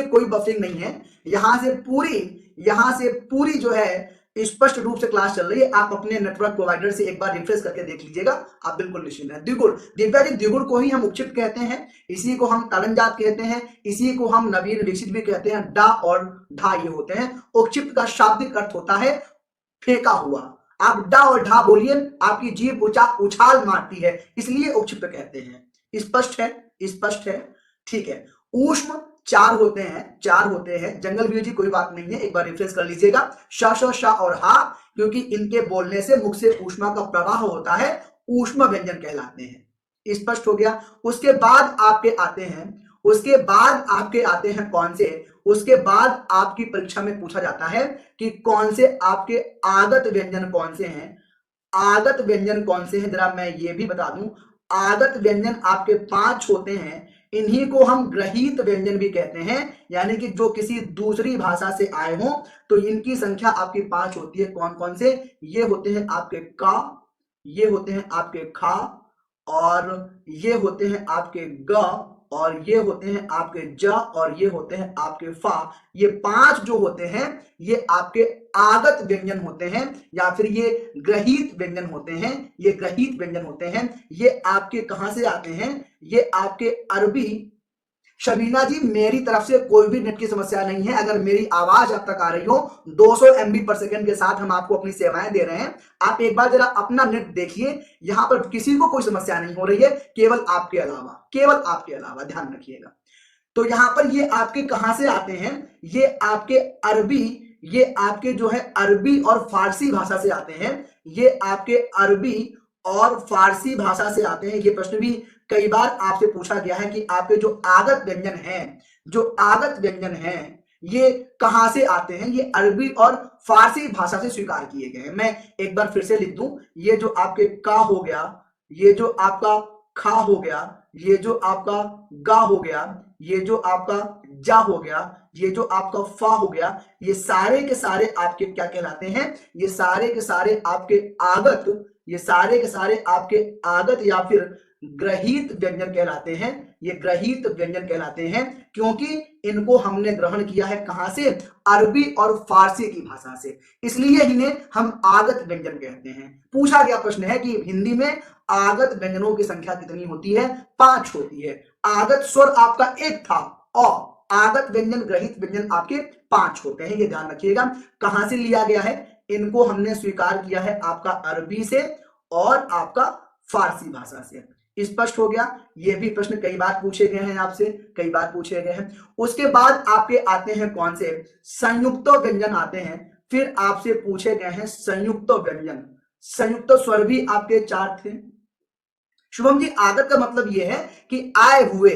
कोई बफरिंग नहीं है, यहां से पूरी जो है स्पष्ट रूप से क्लास चल रही है। आप अपने नेटवर्क प्रोवाइडर से एक बार रिफ्रेश करके देख लीजिएगा, आप बिल्कुल निश्चिंत हैं। द्विगुण, दिव्या जी द्विगुण को ही हम उपक्षिप्त कहते हैं, इसी को हम तालंजात कहते हैं, इसी को हम नवीन विकसित भी कहते हैं। डा और ढा ये होते हैं। उपक्षिप्त का शाब्दिक अर्थ होता है फेंका हुआ। आप डा और ढा बोलिए, आपकी जीभ उछाल मारती है, इसलिए उपक्षिप्त कहते हैं। स्पष्ट है? स्पष्ट है, ठीक है। ऊष्म चार होते हैं, चार होते हैं। जंगल व्यू जी कोई बात नहीं है, एक बार रिफ्रेश कर लीजिएगा। श श श और हा, क्योंकि इनके बोलने से मुख से ऊष्मा का प्रवाह होता है, ऊष्म व्यंजन कहलाते हैं। स्पष्ट हो गया। उसके बाद आपके आते हैं, उसके बाद आपके आते हैं कौन से? उसके बाद आपकी परीक्षा में पूछा जाता है कि कौन से आपके आगत व्यंजन कौन से हैं। आगत व्यंजन कौन से हैं, जरा मैं ये भी बता दूं। आगत व्यंजन आपके 5 होते हैं। इन्हीं को हम ग्रहीत व्यंजन भी कहते हैं, यानी कि जो किसी दूसरी भाषा से आए हों, तो इनकी संख्या आपकी 5 होती है। कौन कौन से? ये होते हैं आपके का, ये होते हैं आपके खा, और ये होते हैं आपके ग, और ये होते हैं आपके ज, और ये होते हैं आपके फा। ये 5 जो होते हैं ये आपके आगत व्यंजन होते हैं, या फिर ये ग्रहीत व्यंजन होते हैं। ये ग्रहीत व्यंजन होते हैं। ये आपके कहां से आते हैं? ये आपके अरबी। शबीना जी मेरी तरफ से कोई भी नेट की समस्या नहीं है। अगर मेरी आवाज अब तक आ रही हो, 200 MB पर सेकंड के साथ हम आपको अपनी सेवाएं दे रहे हैं। आप एक बार जरा अपना नेट देखिए, यहां पर किसी को कोई समस्या नहीं हो रही है, केवल आपके अलावा, केवल आपके अलावा, ध्यान रखिएगा। तो यहां पर ये आपके कहां से आते हैं? ये आपके अरबी, ये आपके जो है अरबी और फारसी भाषा से आते हैं। ये आपके अरबी और फारसी भाषा से आते हैं। ये प्रश्न भी कई बार आपसे पूछा गया है कि आपके जो आगत व्यंजन हैं, जो आगत व्यंजन हैं, ये कहां से आते हैं? ये अरबी और फारसी भाषा से स्वीकार किए गए हैं। मैं एक बार फिर से लिख दूं, ये जो आपके का हो गया, ये जो आपका खा हो गया, ये जो आपका गा हो गया, ये जो आपका जा हो गया, ये जो आपका फा हो गया, ये सारे के सारे आपके क्या कहलाते हैं? ये सारे के सारे आपके आगत, ये सारे के सारे आपके आगत या फिर ग्रहीत व्यंजन कहलाते हैं। ये ग्रहीत व्यंजन कहलाते हैं क्योंकि इनको हमने ग्रहण किया है कहां से? अरबी और फारसी की भाषा से, इसलिए इन्हें हम आगत व्यंजन कहते हैं। पूछा गया प्रश्न है कि हिंदी में आगत व्यंजनों की संख्या कितनी होती है? 5 होती है। आगत स्वर आपका 1 था और आगत व्यंजन ग्रहीत व्यंजन आपके 5 होते हैं। ये ध्यान रखिएगा। कहां से लिया गया है? इनको हमने स्वीकार किया है आपका अरबी से और आपका फारसी भाषा से। स्पष्ट हो गया। ये भी प्रश्न कई बार पूछे गए हैं आपसे, कई बार पूछे गए हैं। उसके बाद आपके आते हैं कौन से? संयुक्त व्यंजन आते हैं। फिर आपसे पूछे गए हैं संयुक्त व्यंजन। संयुक्त स्वर भी आपके 4 थे। शुभम जी आगत का मतलब यह है कि आए हुए,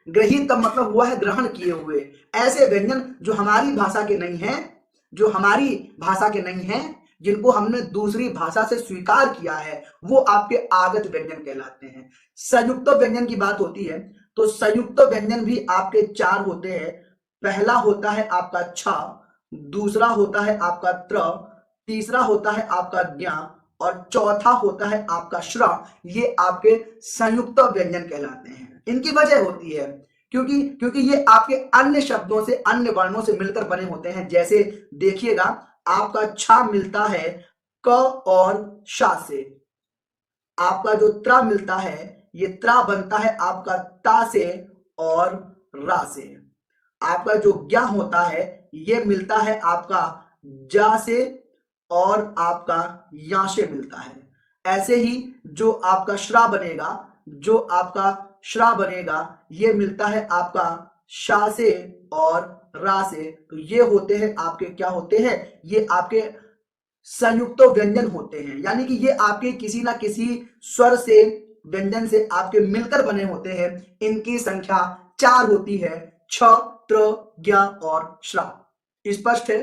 ग्रहीत का मतलब हुआ है ग्रहण किए हुए। ऐसे व्यंजन जो हमारी भाषा के नहीं है, जो हमारी भाषा के नहीं है, जिनको हमने दूसरी भाषा से स्वीकार किया है, वो आपके आगत व्यंजन कहलाते हैं। संयुक्त व्यंजन की बात होती है तो संयुक्त व्यंजन भी आपके 4 होते हैं। पहला होता है आपका छ, दूसरा होता है आपका त्र, तीसरा होता है आपका ज्ञा, और चौथा होता है आपका श्र। ये आपके संयुक्त व्यंजन कहलाते हैं। इनकी वजह होती है क्योंकि ये आपके अन्य शब्दों से, अन्य वर्णों से मिलकर बने होते हैं। जैसे देखिएगा, आपका छा मिलता है क और शा से, आपका जो त्रा मिलता है, ये त्रा बनता है आपका ता से और रा से। आपका जो ज्ञा होता है ये मिलता है आपका जा से और आपका या से मिलता है। ऐसे ही जो आपका श्रा बनेगा, जो आपका श्रा बनेगा, ये मिलता है आपका शा से और रा से। तो ये होते हैं आपके क्या होते हैं? ये आपके संयुक्त व्यंजन होते हैं, यानी कि ये आपके किसी ना किसी स्वर से, व्यंजन से आपके मिलकर बने होते हैं। इनकी संख्या 4 होती है, छ, त्र, ज्ञा और श्रा। स्पष्ट है?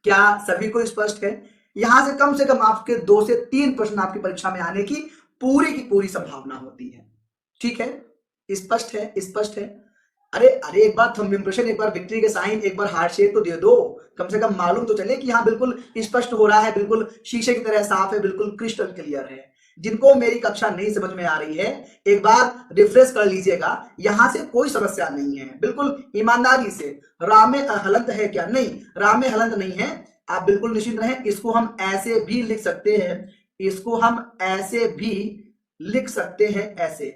क्या सभी को स्पष्ट है? यहां से कम आपके 2 से 3 प्रश्न आपकी परीक्षा में आने की पूरी संभावना होती है। ठीक है? स्पष्ट है? स्पष्ट है? अरे एक बार थंब इंप्रेशन, एक बार विक्ट्री के साइन, एक बार हार्ट शेप तो दे दो, कम से कम मालूम तो चले कि हाँ बिल्कुल स्पष्ट हो रहा है, बिल्कुल शीशे की तरह साफ है, बिल्कुल क्रिस्टल क्लियर है। जिनको मेरी कक्षा नहीं समझ में आ रही है, एक बार रिफ्रेश कर लीजिएगा। यहां से कोई समस्या नहीं है, बिल्कुल ईमानदारी से। रा में हलंत है क्या? नहीं, रा में हलंत नहीं है। आप बिल्कुल निश्चित रहें। इसको हम ऐसे भी लिख सकते हैं, इसको हम ऐसे भी लिख सकते हैं, ऐसे,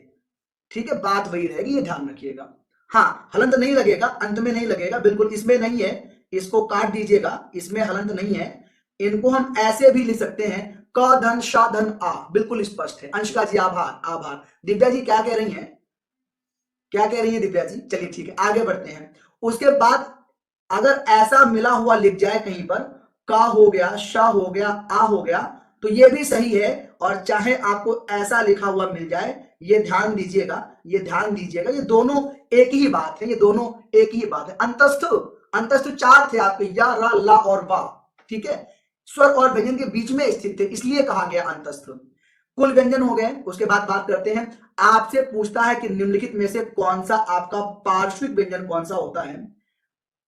ठीक है, बात वही रहेगी, ये ध्यान रखिएगा। हाँ, हलंत नहीं लगेगा, अंत में नहीं लगेगा, बिल्कुल इसमें नहीं है, इसको काट दीजिएगा, इसमें हलंत नहीं है। इनको हम ऐसे भी लिख सकते हैं, क धन श धन आ, बिल्कुल स्पष्ट है। अंशिका जी आभार, आभार। दिव्या जी क्या कह रही हैं, क्या कह रही है दिव्या जी? चलिए ठीक है, आगे बढ़ते हैं। उसके बाद अगर ऐसा मिला हुआ लिख जाए कहीं पर, का हो गया, श हो गया, आ हो गया, तो ये भी सही है। और चाहे आपको ऐसा लिखा हुआ मिल जाए, ये ध्यान दीजिएगा, ये ध्यान दीजिएगा, ये दोनों एक ही बात है, ये दोनों एक ही बात है। अंतस्थ, अंतस्थ चार थे आपके, या, रा, ला और वा, ठीक है, स्वर और व्यंजन के बीच में स्थित थे, इसलिए कहा गया अंतस्थ। कुल व्यंजन हो गए। उसके बाद बात करते हैं, आपसे पूछता है कि निम्नलिखित में से कौन सा आपका पार्श्विक व्यंजन कौन सा होता है,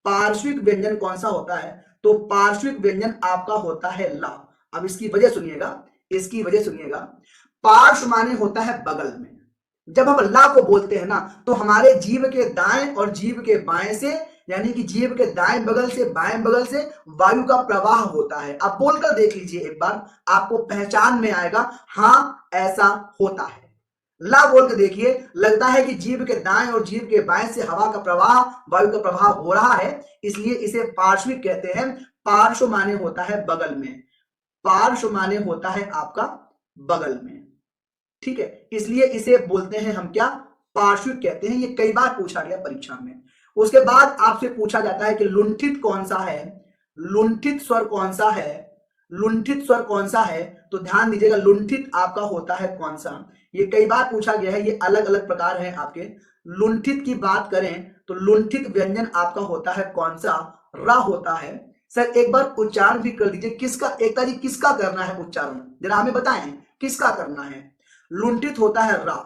पार्श्विक व्यंजन कौन सा होता है? तो पार्श्विक व्यंजन आपका होता है ला। अब इसकी वजह सुनिएगा, इसकी वजह सुनिएगा। पार्श्व माने होता है बगल में। जब हम ला को बोलते हैं ना, तो हमारे जीभ के दाएं और जीभ के बाएं से, यानी कि जीभ के दाएं बगल से बाएं बगल से वायु का प्रवाह होता है। आप बोलकर देख लीजिए एक बार, आपको पहचान में आएगा, हाँ ऐसा होता है। ला बोल के देखिए, लगता है कि जीभ के दाएं और जीभ के बाएं से हवा का प्रवाह, वायु का प्रवाह हो रहा है, इसलिए इसे पार्श्विक कहते हैं। पार्श्व माने होता है बगल में, पार्श्व माने होता है आपका बगल में, ठीक है, इसलिए इसे बोलते हैं हम क्या, पार्श्विक कहते हैं। ये कई बार पूछा गया परीक्षा में। उसके बाद आपसे पूछा जाता है कि लुंठित कौन सा है, लुंठित स्वर कौन सा है, लुंठित स्वर कौन सा है? तो ध्यान दीजिएगा, लुंठित आपका होता है कौन सा, ये कई बार पूछा गया है, ये अलग अलग प्रकार हैं आपके। लुंठित की बात करें तो लुंठित व्यंजन आपका होता है कौन सा, रा होता है। सर एक बार उच्चारण भी कर दीजिए, किसका, एकता जी किसका करना है उच्चारण, जरा हमें बताएं किसका करना है। लुंठित होता है रा।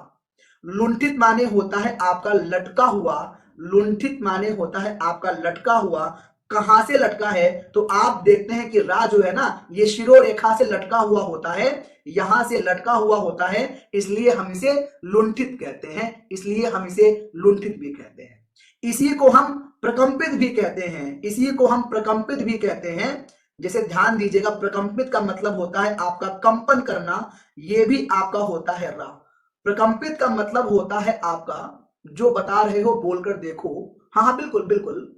लुंठित माने होता है आपका लटका हुआ, लुंठित माने होता है आपका लटका हुआ। कहां से लटका है? तो आप देखते हैं कि रा जो है ना, ये शिरोरेखा से लटका हुआ होता है, यहां से लटका हुआ होता है, इसलिए हम इसे लुंठित कहते हैं, इसलिए हम इसे लुंठित भी कहते हैं। इसी को हम प्रकंपित भी कहते हैं, इसी को हम प्रकंपित भी कहते हैं। जैसे ध्यान दीजिएगा, प्रकंपित का मतलब होता है आपका कंपन करना, ये भी आपका होता है रा। प्रकंपित का मतलब होता है आपका, जो बता रहे हो बोलकर देखो। हाँ हाँ बिल्कुल बिल्कुल,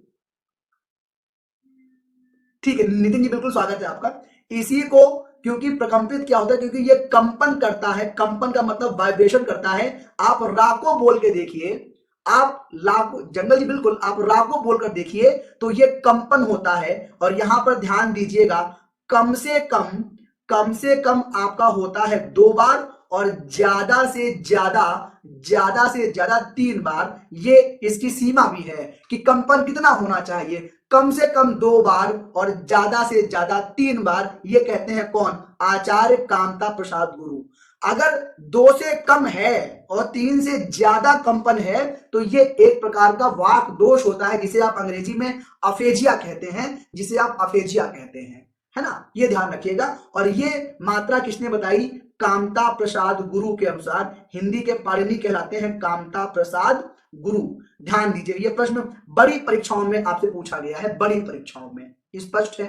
ठीक है नितिन जी, बिल्कुल स्वागत है आपका। इसी को, क्योंकि प्रकंपित क्या होता है, क्योंकि ये कंपन करता है, कंपन का मतलब वाइब्रेशन करता है। आप रा को बोल के देखिए, आप ला को, जंगल जी बिल्कुल, आप रा को बोलकर देखिए तो ये कंपन होता है। और यहां पर ध्यान दीजिएगा, कम से कम, कम से कम आपका होता है 2 बार, और ज्यादा से ज्यादा, ज्यादा से ज्यादा 3 बार। ये इसकी सीमा भी है कि कंपन कितना होना चाहिए, कम से कम 2 बार और ज्यादा से ज्यादा 3 बार। ये कहते हैं कौन, आचार्य कामता प्रसाद गुरु। अगर 2 से कम है और 3 से ज्यादा कंपन है, तो ये एक प्रकार का वाक दोष होता है, जिसे आप अंग्रेजी में अफेजिया कहते हैं, जिसे आप अफेजिया कहते हैं, है ना, ये ध्यान रखिएगा। और ये मात्रा किसने बताई, कामता प्रसाद गुरु के अनुसार। हिंदी के पाणिनि कहलाते हैं कामता प्रसाद गुरु। ध्यान दीजिए, ये प्रश्न बड़ी परीक्षाओं में आपसे पूछा गया है, बड़ी परीक्षाओं में, स्पष्ट है।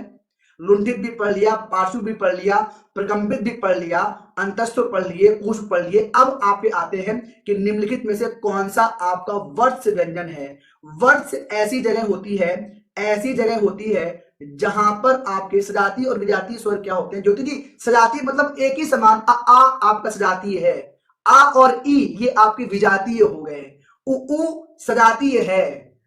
लुंठित भी पढ़ लिया, पार्श्व भी पढ़ लिया, प्रकंपित भी पढ़ लिया, अंतस्थ पढ़ लिए, पुष्प पढ़ लिए। अब आप पे आते हैं कि निम्नलिखित में से कौन सा आपका वर्ष व्यंजन है। वर्ष ऐसी जगह होती है, ऐसी जगह होती है जहां पर आपके सजातीय और विजातीय स्वर क्या होते हैं। ज्योति जी, सजातीय मतलब एक ही समान, आ आपका सजातीय है, आ और ई ये आपके विजातीय हो गए, उ सजातीय है,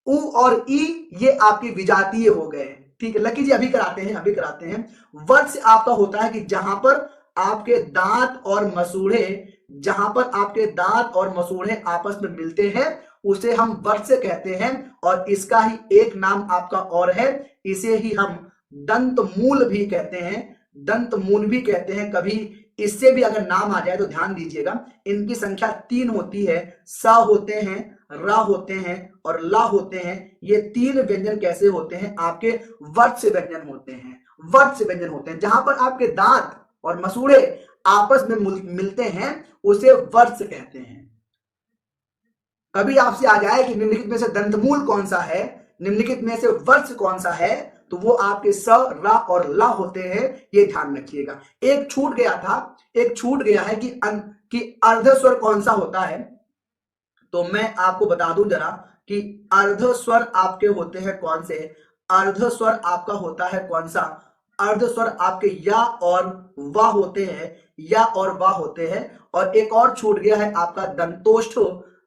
उ और ई ये आपके विजातीय हो गए। ठीक है लकी जी, अभी कराते हैं, अभी कराते हैं। वर्ष आपका होता है कि जहां पर आपके दांत और मसूड़े, जहां पर आपके दांत और मसूड़े आपस में मिलते हैं, उसे हम वर्ष कहते हैं। और इसका ही एक नाम आपका और है, इसे ही हम दंत मूल भी कहते हैं, दंत मूल भी कहते हैं। कभी इससे भी अगर नाम आ जाए तो ध्यान दीजिएगा, इनकी संख्या 3 होती है, स होते हैं, र होते हैं और ला होते हैं। ये 3 व्यंजन कैसे होते हैं, आपके वर्ष व्यंजन होते हैं, वर्ष व्यंजन होते हैं। जहां पर आपके दांत और मसूड़े आपस में मिलते हैं, उसे वर्ष कहते हैं। कभी आपसे आ जाए कि निम्नलिखित में से दंतमूल कौन सा है, निम्नलिखित में से वर्ष कौन सा है, तो वो आपके स, रा और ला होते हैं, ये ध्यान रखिएगा। एक छूट गया था, एक छूट गया है कि अर्ध स्वर कौन सा होता है, तो मैं आपको बता दूं जरा कि अर्ध स्वर आपके होते हैं कौन से। अर्ध स्वर आपका होता है कौन सा, अर्ध स्वर आपके या और वा होते हैं, या और वा होते हैं। और एक और छूट गया है आपका दंतोष्ठ।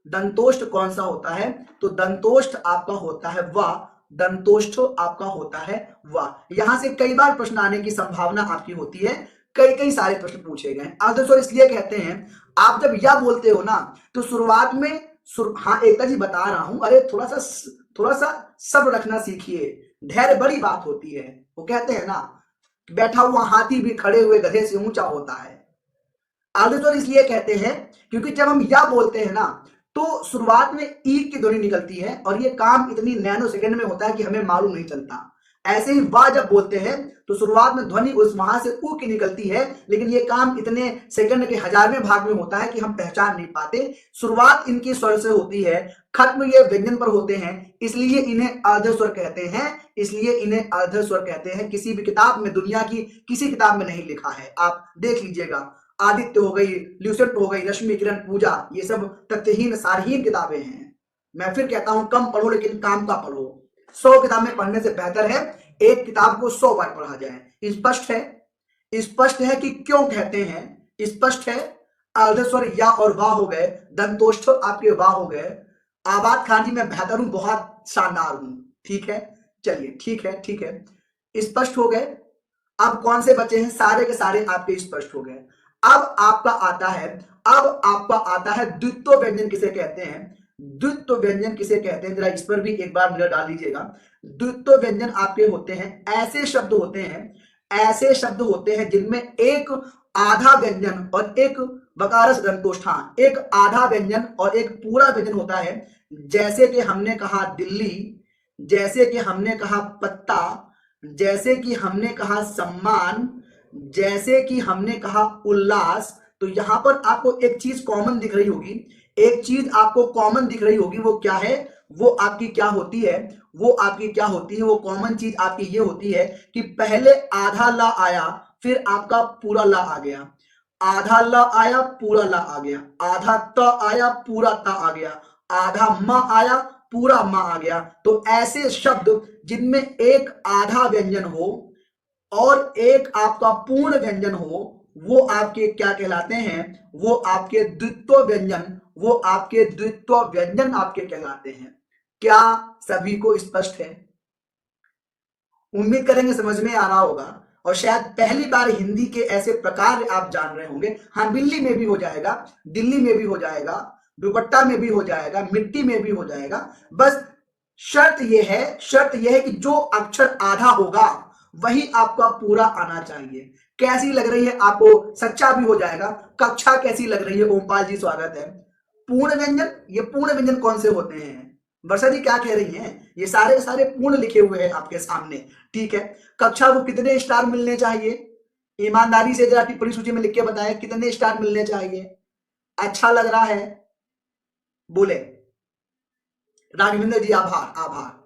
दंतोष्ठ कौन सा होता है, तो दंतोष्ठ आपका होता है वा, दंतोष्ठ आपका होता है वा। यहां से कई बार प्रश्न आने की संभावना आपकी होती है, कई कई सारे प्रश्न पूछे गए। अर्ध स्वर इसलिए कहते हैं, आप जब या बोलते हो ना तो शुरुआत में हाँ एकता जी बता रहा हूं, अरे थोड़ा सा सब्र रखना सीखिए, धैर्य बड़ी बात होती है। वो कहते हैं ना, बैठा हुआ हाथी भी खड़े हुए गधे से ऊंचा होता है। अर्ध स्वर इसलिए कहते हैं क्योंकि जब हम या बोलते हैं ना तो शुरुआत में ई की ध्वनि निकलती है और ये काम इतनी नैनो सेकंड में होता है कि हमें मालूम नहीं चलता। ऐसे ही वाह जब बोलते हैं तो शुरुआत में ध्वनि उस वहां से ऊ की निकलती है, लेकिन ये काम इतने सेकंड के 1000वें भाग में होता है कि हम पहचान नहीं पाते। शुरुआत इनकी स्वर से होती है, खत्म ये व्यंजन पर होते हैं, इसलिए इन्हें अर्ध स्वर कहते हैं, इसलिए इन्हें अर्ध स्वर कहते हैं। किसी भी किताब में, दुनिया की किसी किताब में नहीं लिखा है, आप देख लीजिएगा। आदित्य हो गई, ल्यूसेंट हो गई, रश्मि, किरण, पूजा, ये सब तथ्यहीन सारहीन किताबें हैं। मैं फिर कहता हूं कम पढ़ो लेकिन काम का पढ़ो। 100 किताबें पढ़ने से बेहतर है एक किताब को 100 बार पढ़ा जाए। स्पष्ट है, स्पष्ट है कि क्यों कहते हैं, स्पष्ट है। अर्ध स्वर या और वाह हो गए, दंतोष्ठ आपके वाह हो गए। आबाद खान जी मैं बेहतर हूं, बहुत शानदार हूं, ठीक है, चलिए ठीक है, ठीक है, स्पष्ट हो गए। अब कौन से बचे हैं, सारे के सारे आपके स्पष्ट हो गए। अब आपका आता है, अब आपका आता है द्वित्व व्यंजन किसे कहते हैं। द्वित्व व्यंजन किसे कहते हैं, जरा इस पर भी एक बार नजर डाल लीजिएगा। द्वित्व व्यंजन आपके होते हैं, ऐसे शब्द होते हैं, ऐसे शब्द होते हैं जिनमें एक आधा व्यंजन और एक बकारस दंतोष्ठ, एक आधा व्यंजन और एक पूरा व्यंजन होता है। जैसे कि हमने कहा दिल्ली, जैसे कि हमने कहा पत्ता, जैसे कि हमने कहा सम्मान, जैसे कि हमने कहा उल्लास। तो यहां पर आपको एक चीज कॉमन दिख रही होगी, एक चीज आपको कॉमन दिख रही होगी, वो क्या है, वो आपकी क्या होती है, वो आपकी क्या होती है, वो कॉमन चीज आपकी ये होती है कि पहले आधा ला आया, फिर आपका पूरा ला आ गया, आधा ला आया, पूरा ला आ गया, आधा त आया, पूरा ता आ गया, आधा मा आया, पूरा मा आ गया। तो ऐसे शब्द जिनमें एक आधा व्यंजन हो और एक आपका पूर्ण व्यंजन हो, वो आपके क्या कहलाते हैं, वो आपके द्वित्व व्यंजन, वो आपके द्वित्व व्यंजन आपके कहलाते हैं। क्या सभी को स्पष्ट है? उम्मीद करेंगे समझ में आ रहा होगा। और शायद पहली बार हिंदी के ऐसे प्रकार आप जान रहे होंगे। हाँ, बिल्ली में भी हो जाएगा, दिल्ली में भी हो जाएगा, दुपट्टा में भी हो जाएगा, मिट्टी में भी हो जाएगा। बस शर्त यह है, शर्त यह है कि जो अक्षर आधा होगा वही आपका पूरा आना चाहिए। कैसी लग रही है आपको, सच्चा भी हो जाएगा। कक्षा कैसी लग रही है, ओमपाल जी स्वागत है। पूर्ण व्यंजन, ये पूर्ण व्यंजन कौन से होते हैं, वर्षा जी क्या कह रही हैं, ये सारे सारे पूर्ण लिखे हुए हैं आपके सामने, ठीक है। कक्षा को कितने स्टार मिलने चाहिए, ईमानदारी से जरा टिप्पणी सूची में लिख के बताएं कितने स्टार मिलने चाहिए। अच्छा लग रहा है, बोले राघवेंद्र जी, आभार आभार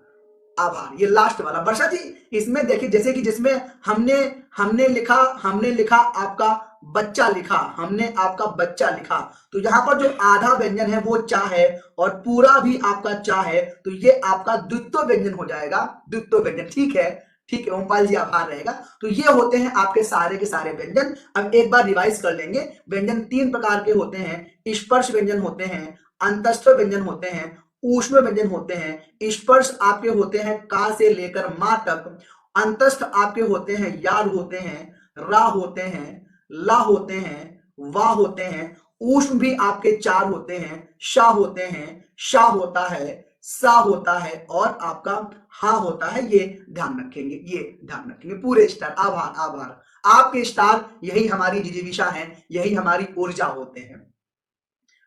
आभार। ये लास्ट वाला वर्षा जी, इसमें देखिए जैसे कि जिसमें हमने लिखा आपका बच्चा लिखा, हमने आपका बच्चा लिखा, तो यहां पर जो आधा व्यंजन है वो चा है और पूरा भी आपका चा है, तो ये आपका द्वित्व व्यंजन हो जाएगा, द्वित्व व्यंजन, ठीक है, ठीक है, ओमपाल जी आभार रहेगा। तो ये होते हैं आपके सारे के सारे व्यंजन। अब एक बार रिवाइज कर लेंगे। व्यंजन 3 प्रकार के होते हैं, स्पर्श व्यंजन होते हैं, अंतस्थ व्यंजन होते हैं, ऊष्म व्यंजन होते हैं। स्पर्श आपके होते हैं का से लेकर मा तक, अंतस्थ आपके होते हैं याद होते हैं, रा होते हैं, ला होते हैं, वा होते हैं। ऊष्म भी आपके 4 होते हैं, शा होते हैं, शा होता है, सा होता है और आपका हा होता है। ये ध्यान रखेंगे, ये ध्यान रखेंगे। पूरे स्टार, आभार आभार, आपके स्टार यही हमारी जिजीविषा है, यही हमारी ऊर्जा होते हैं।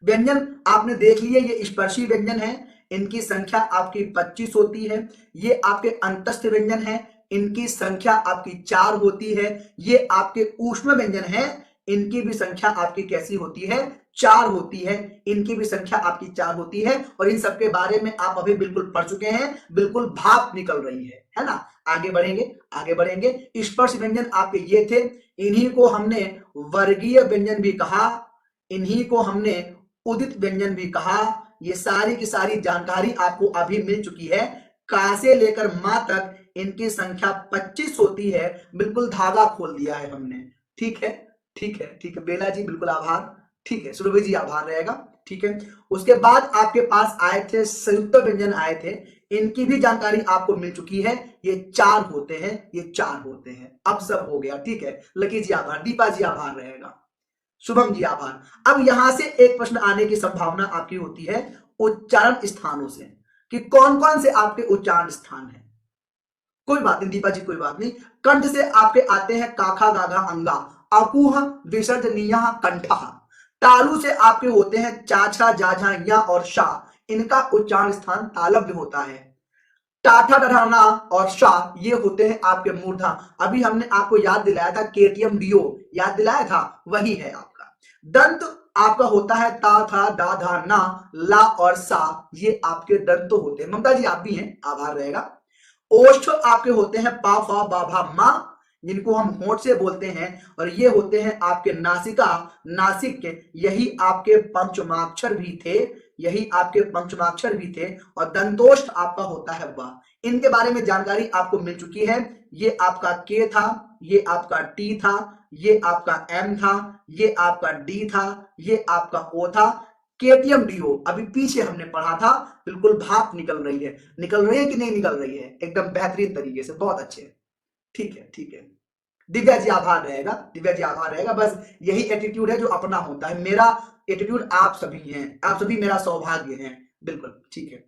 व्यंजन आपने देख लिए, ये स्पर्शी व्यंजन है, इनकी संख्या आपकी 25 होती है। ये आपके अंतस्थ व्यंजन है, इनकी संख्या आपकी 4 होती है। ये आपके ऊष्म व्यंजन है, इनकी भी संख्या आपकी कैसी होती है, 4 होती है। इनकी भी संख्या आपकी 4 होती है और इन सबके बारे में आप अभी बिल्कुल पढ़ चुके हैं, बिल्कुल भाप निकल रही है ना। आगे बढ़ेंगे, आगे बढ़ेंगे। स्पर्श व्यंजन आपके ये थे, इन्हीं को हमने वर्गीय व्यंजन भी कहा, इन्हीं को हमने उदित व्यंजन भी कहा। ये सारी की सारी जानकारी आपको अभी मिल चुकी है। का से लेकर मां तक इनकी संख्या 25 होती है, बिल्कुल धागा खोल दिया है हमने। ठीक है, ठीक है, ठीक है बेला जी, बिल्कुल आभार। ठीक है सुरभि जी, आभार रहेगा। ठीक है, उसके बाद आपके पास आए थे संयुक्त व्यंजन आए थे, इनकी भी जानकारी आपको मिल चुकी है। ये 4 होते हैं, ये 4 होते हैं। अब सब हो गया। ठीक है, लकी जी आभार, दीपा जी आभार रहेगा, शुभम जी आभार। अब यहां से एक प्रश्न आने की संभावना आपकी होती है उच्चारण स्थानों से, कि कौन कौन से आपके उच्चारण स्थान हैं। कोई बात नहीं दीपा जी, कोई बात नहीं। कंठ से आपके आते हैं काखा गाघा अंगा, अकुह विसर्जनीय कंठा। तालु से आपके होते हैं चाछा जाझा या और शाह, इनका उच्चारण स्थान तालव्य होता है। टाठा डढ़ाना और शाह ये होते हैं आपके मूर्धा। अभी हमने आपको याद दिलाया था केटीएम डीओ, याद दिलाया था, वही है आपका। दंत आपका होता है ता था दा धा ना, ला और सा, ये आपके दंत होते हैं। ममता जी आप भी हैं, आभार रहेगा। ओष्ठ आपके होते हैं पा फा बा भा मा, जिनको हम होंठ से बोलते हैं, और ये होते हैं आपके नासिका, नासिक के, यही आपके पंचमाक्षर भी थे, यही आपके पंचमाक्षर भी थे। और दंतोष्ठ आपका होता है वाह। इनके बारे में जानकारी आपको मिल चुकी है। ये आपका के था, ये आपका टी था, ये आपका एम था, ये आपका डी था, ये आपका ओ था। केटीएम डीओ अभी पीछे हमने पढ़ा था, बिल्कुल भाप निकल रही है, निकल रही है कि नहीं निकल रही है, एकदम बेहतरीन तरीके से, बहुत अच्छे। ठीक है, ठीक है, दिव्या जी आभार रहेगा, दिव्या जी आभार रहेगा। बस यही एटीट्यूड है जो अपना होता है, मेरा एटीट्यूड आप सभी हैं, आप सभी मेरा सौभाग्य हैं, बिल्कुल ठीक है।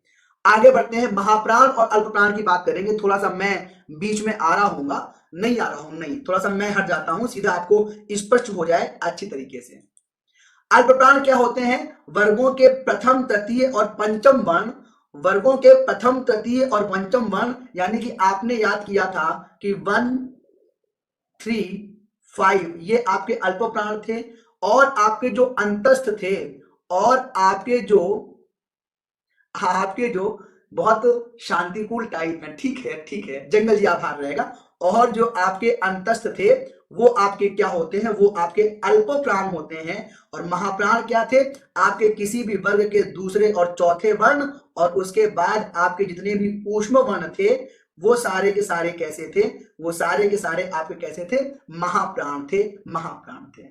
आगे बढ़ते हैं, महाप्राण और अल्प प्राण की बात करेंगे। थोड़ा सा मैं बीच में आ रहा हूँ, नहीं आ रहा हूं, नहीं, थोड़ा सा मैं हट जाता हूं, सीधा आपको स्पष्ट हो जाए अच्छी तरीके से। अल्प प्राण क्या होते हैं, वर्गों के प्रथम तृतीय और पंचम वर्ण, वर्गों के प्रथम तृतीय और पंचम वर्ण, यानी कि आपने याद किया था कि 1 3 5 ये आपके अल्प प्राण थे, और आपके जो अंतस्थ थे, और आपके जो बहुत शांतिपूर्ण टाइप में, ठीक है, ठीक है, जंगल जी आभार रहेगा। और जो आपके अंतस्थ थे वो आपके क्या होते हैं, वो आपके अल्प प्राण होते हैं। और महाप्राण क्या थे, आपके किसी भी वर्ग के दूसरे और चौथे वर्ण, और उसके बाद आपके जितने भी ऊष्म वर्ण थे वो सारे के सारे कैसे थे, वो सारे के सारे आपके कैसे थे, महाप्राण थे, महाप्राण थे।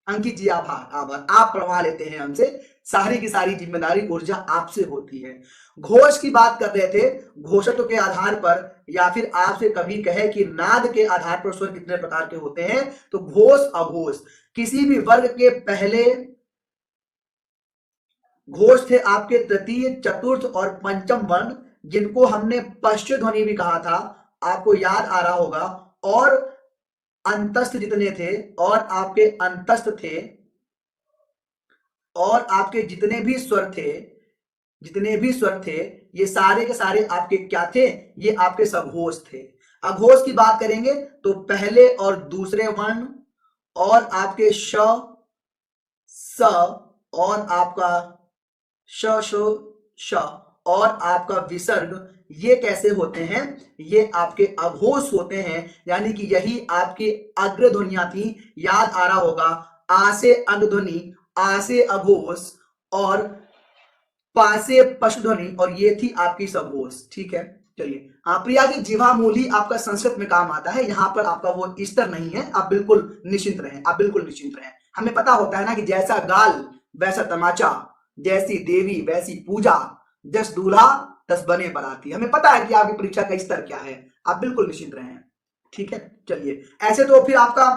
अंकित जी आभार, आभार, आप पढ़वा लेते हैं हमसे, सारी की सारी जिम्मेदारी ऊर्जा आपसे होती है। घोष की बात कर रहे थे, घोषत्व के आधार पर, या फिर आपसे कभी कहे कि नाद के आधार पर स्वर कितने प्रकार के होते हैं, तो घोष अघोष, किसी भी वर्ग के पहले घोष थे आपके तृतीय चतुर्थ और पंचम वर्ण, जिनको हमने पश्च ध्वनि भी कहा था, आपको याद आ रहा होगा। और अंतस्थ जितने थे, और आपके अंतस्थ थे, और आपके जितने भी स्वर थे, जितने भी स्वर थे, ये सारे के सारे आपके क्या थे, ये आपके सघोष थे। अघोष की बात करेंगे तो पहले और दूसरे वर्ण, और आपके श, स, और आपका श शो श, और आपका विसर्ग, ये कैसे होते हैं, ये आपके अघोष होते हैं। यानी कि यही आपकी अग्र ध्वनियां थी, याद आ रहा होगा, आ से अग्र ध्वनि, आ से अघोष, और पा से पश्च ध्वनि, और ये थी आपकी सघोष। ठीक है, चलिए। प्रिया जी, जिह्वा मूली आपका संस्कृत में काम आता है, यहाँ पर आपका वो स्तर नहीं है, आप बिल्कुल निश्चिंत रहें, आप बिल्कुल निश्चिंत रहें। हमें पता होता है ना कि जैसा गाल वैसा तमाचा, जैसी देवी वैसी पूजा, जस दूल्हा तस बने बराती। हमें पता है कि आपकी परीक्षा का स्तर क्या है, आप बिल्कुल निश्चिंत रहें। ठीक है, चलिए। ऐसे तो फिर आपका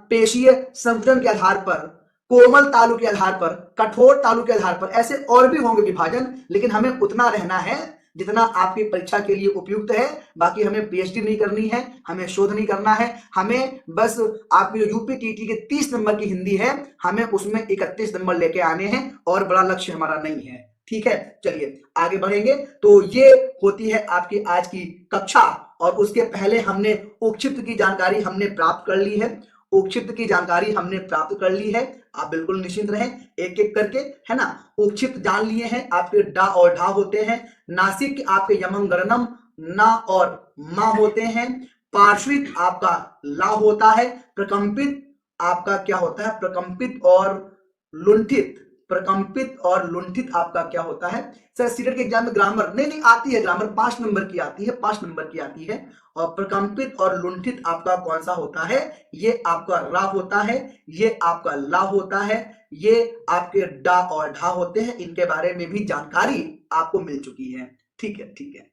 पेशीय संतुलन के आधार पर, कोमल तालु के आधार पर, कठोर तालु के आधार पर, ऐसे और भी होंगे विभाजन, लेकिन हमें उतना रहना है जितना आपकी परीक्षा के लिए उपयुक्त है। बाकी हमें पीएचडी नहीं करनी है, हमें शोध नहीं करना है, हमें बस आपकी जो यूपीटीटी के 30 नंबर की हिंदी है, हमें उसमें 31 नंबर लेके आने हैं, और बड़ा लक्ष्य हमारा नहीं है। ठीक है, चलिए आगे बढ़ेंगे। तो ये होती है आपकी आज की कक्षा, और उसके पहले हमने उपक्षिप्त की जानकारी हमने प्राप्त कर ली है। उपक्षिप्त की जानकारी हमने प्राप्त कर ली है, आप बिल्कुल निश्चिंत रहें, एक एक करके, है ना। उपक्षिप्त जान लिए हैं, आपके डा और ढा होते हैं। नासिक आपके यमम गरनम ना और मा होते हैं। पार्श्विक आपका ला होता है। प्रकंपित आपका क्या होता है, प्रकंपित और लुंठित, प्रकंपित और लुंठित आपका क्या होता है। सर सीटेट के एग्जाम में ग्रामर नहीं आती है, ग्रामर 5 नंबर की आती है, 5 नंबर की आती है। और प्रकंपित और लुंठित आपका कौन सा होता है, ये आपका रा होता है, ये आपका ला होता है, ये आपके डा और ढा होते हैं। इनके बारे में भी जानकारी आपको मिल चुकी है। ठीक है, ठीक है।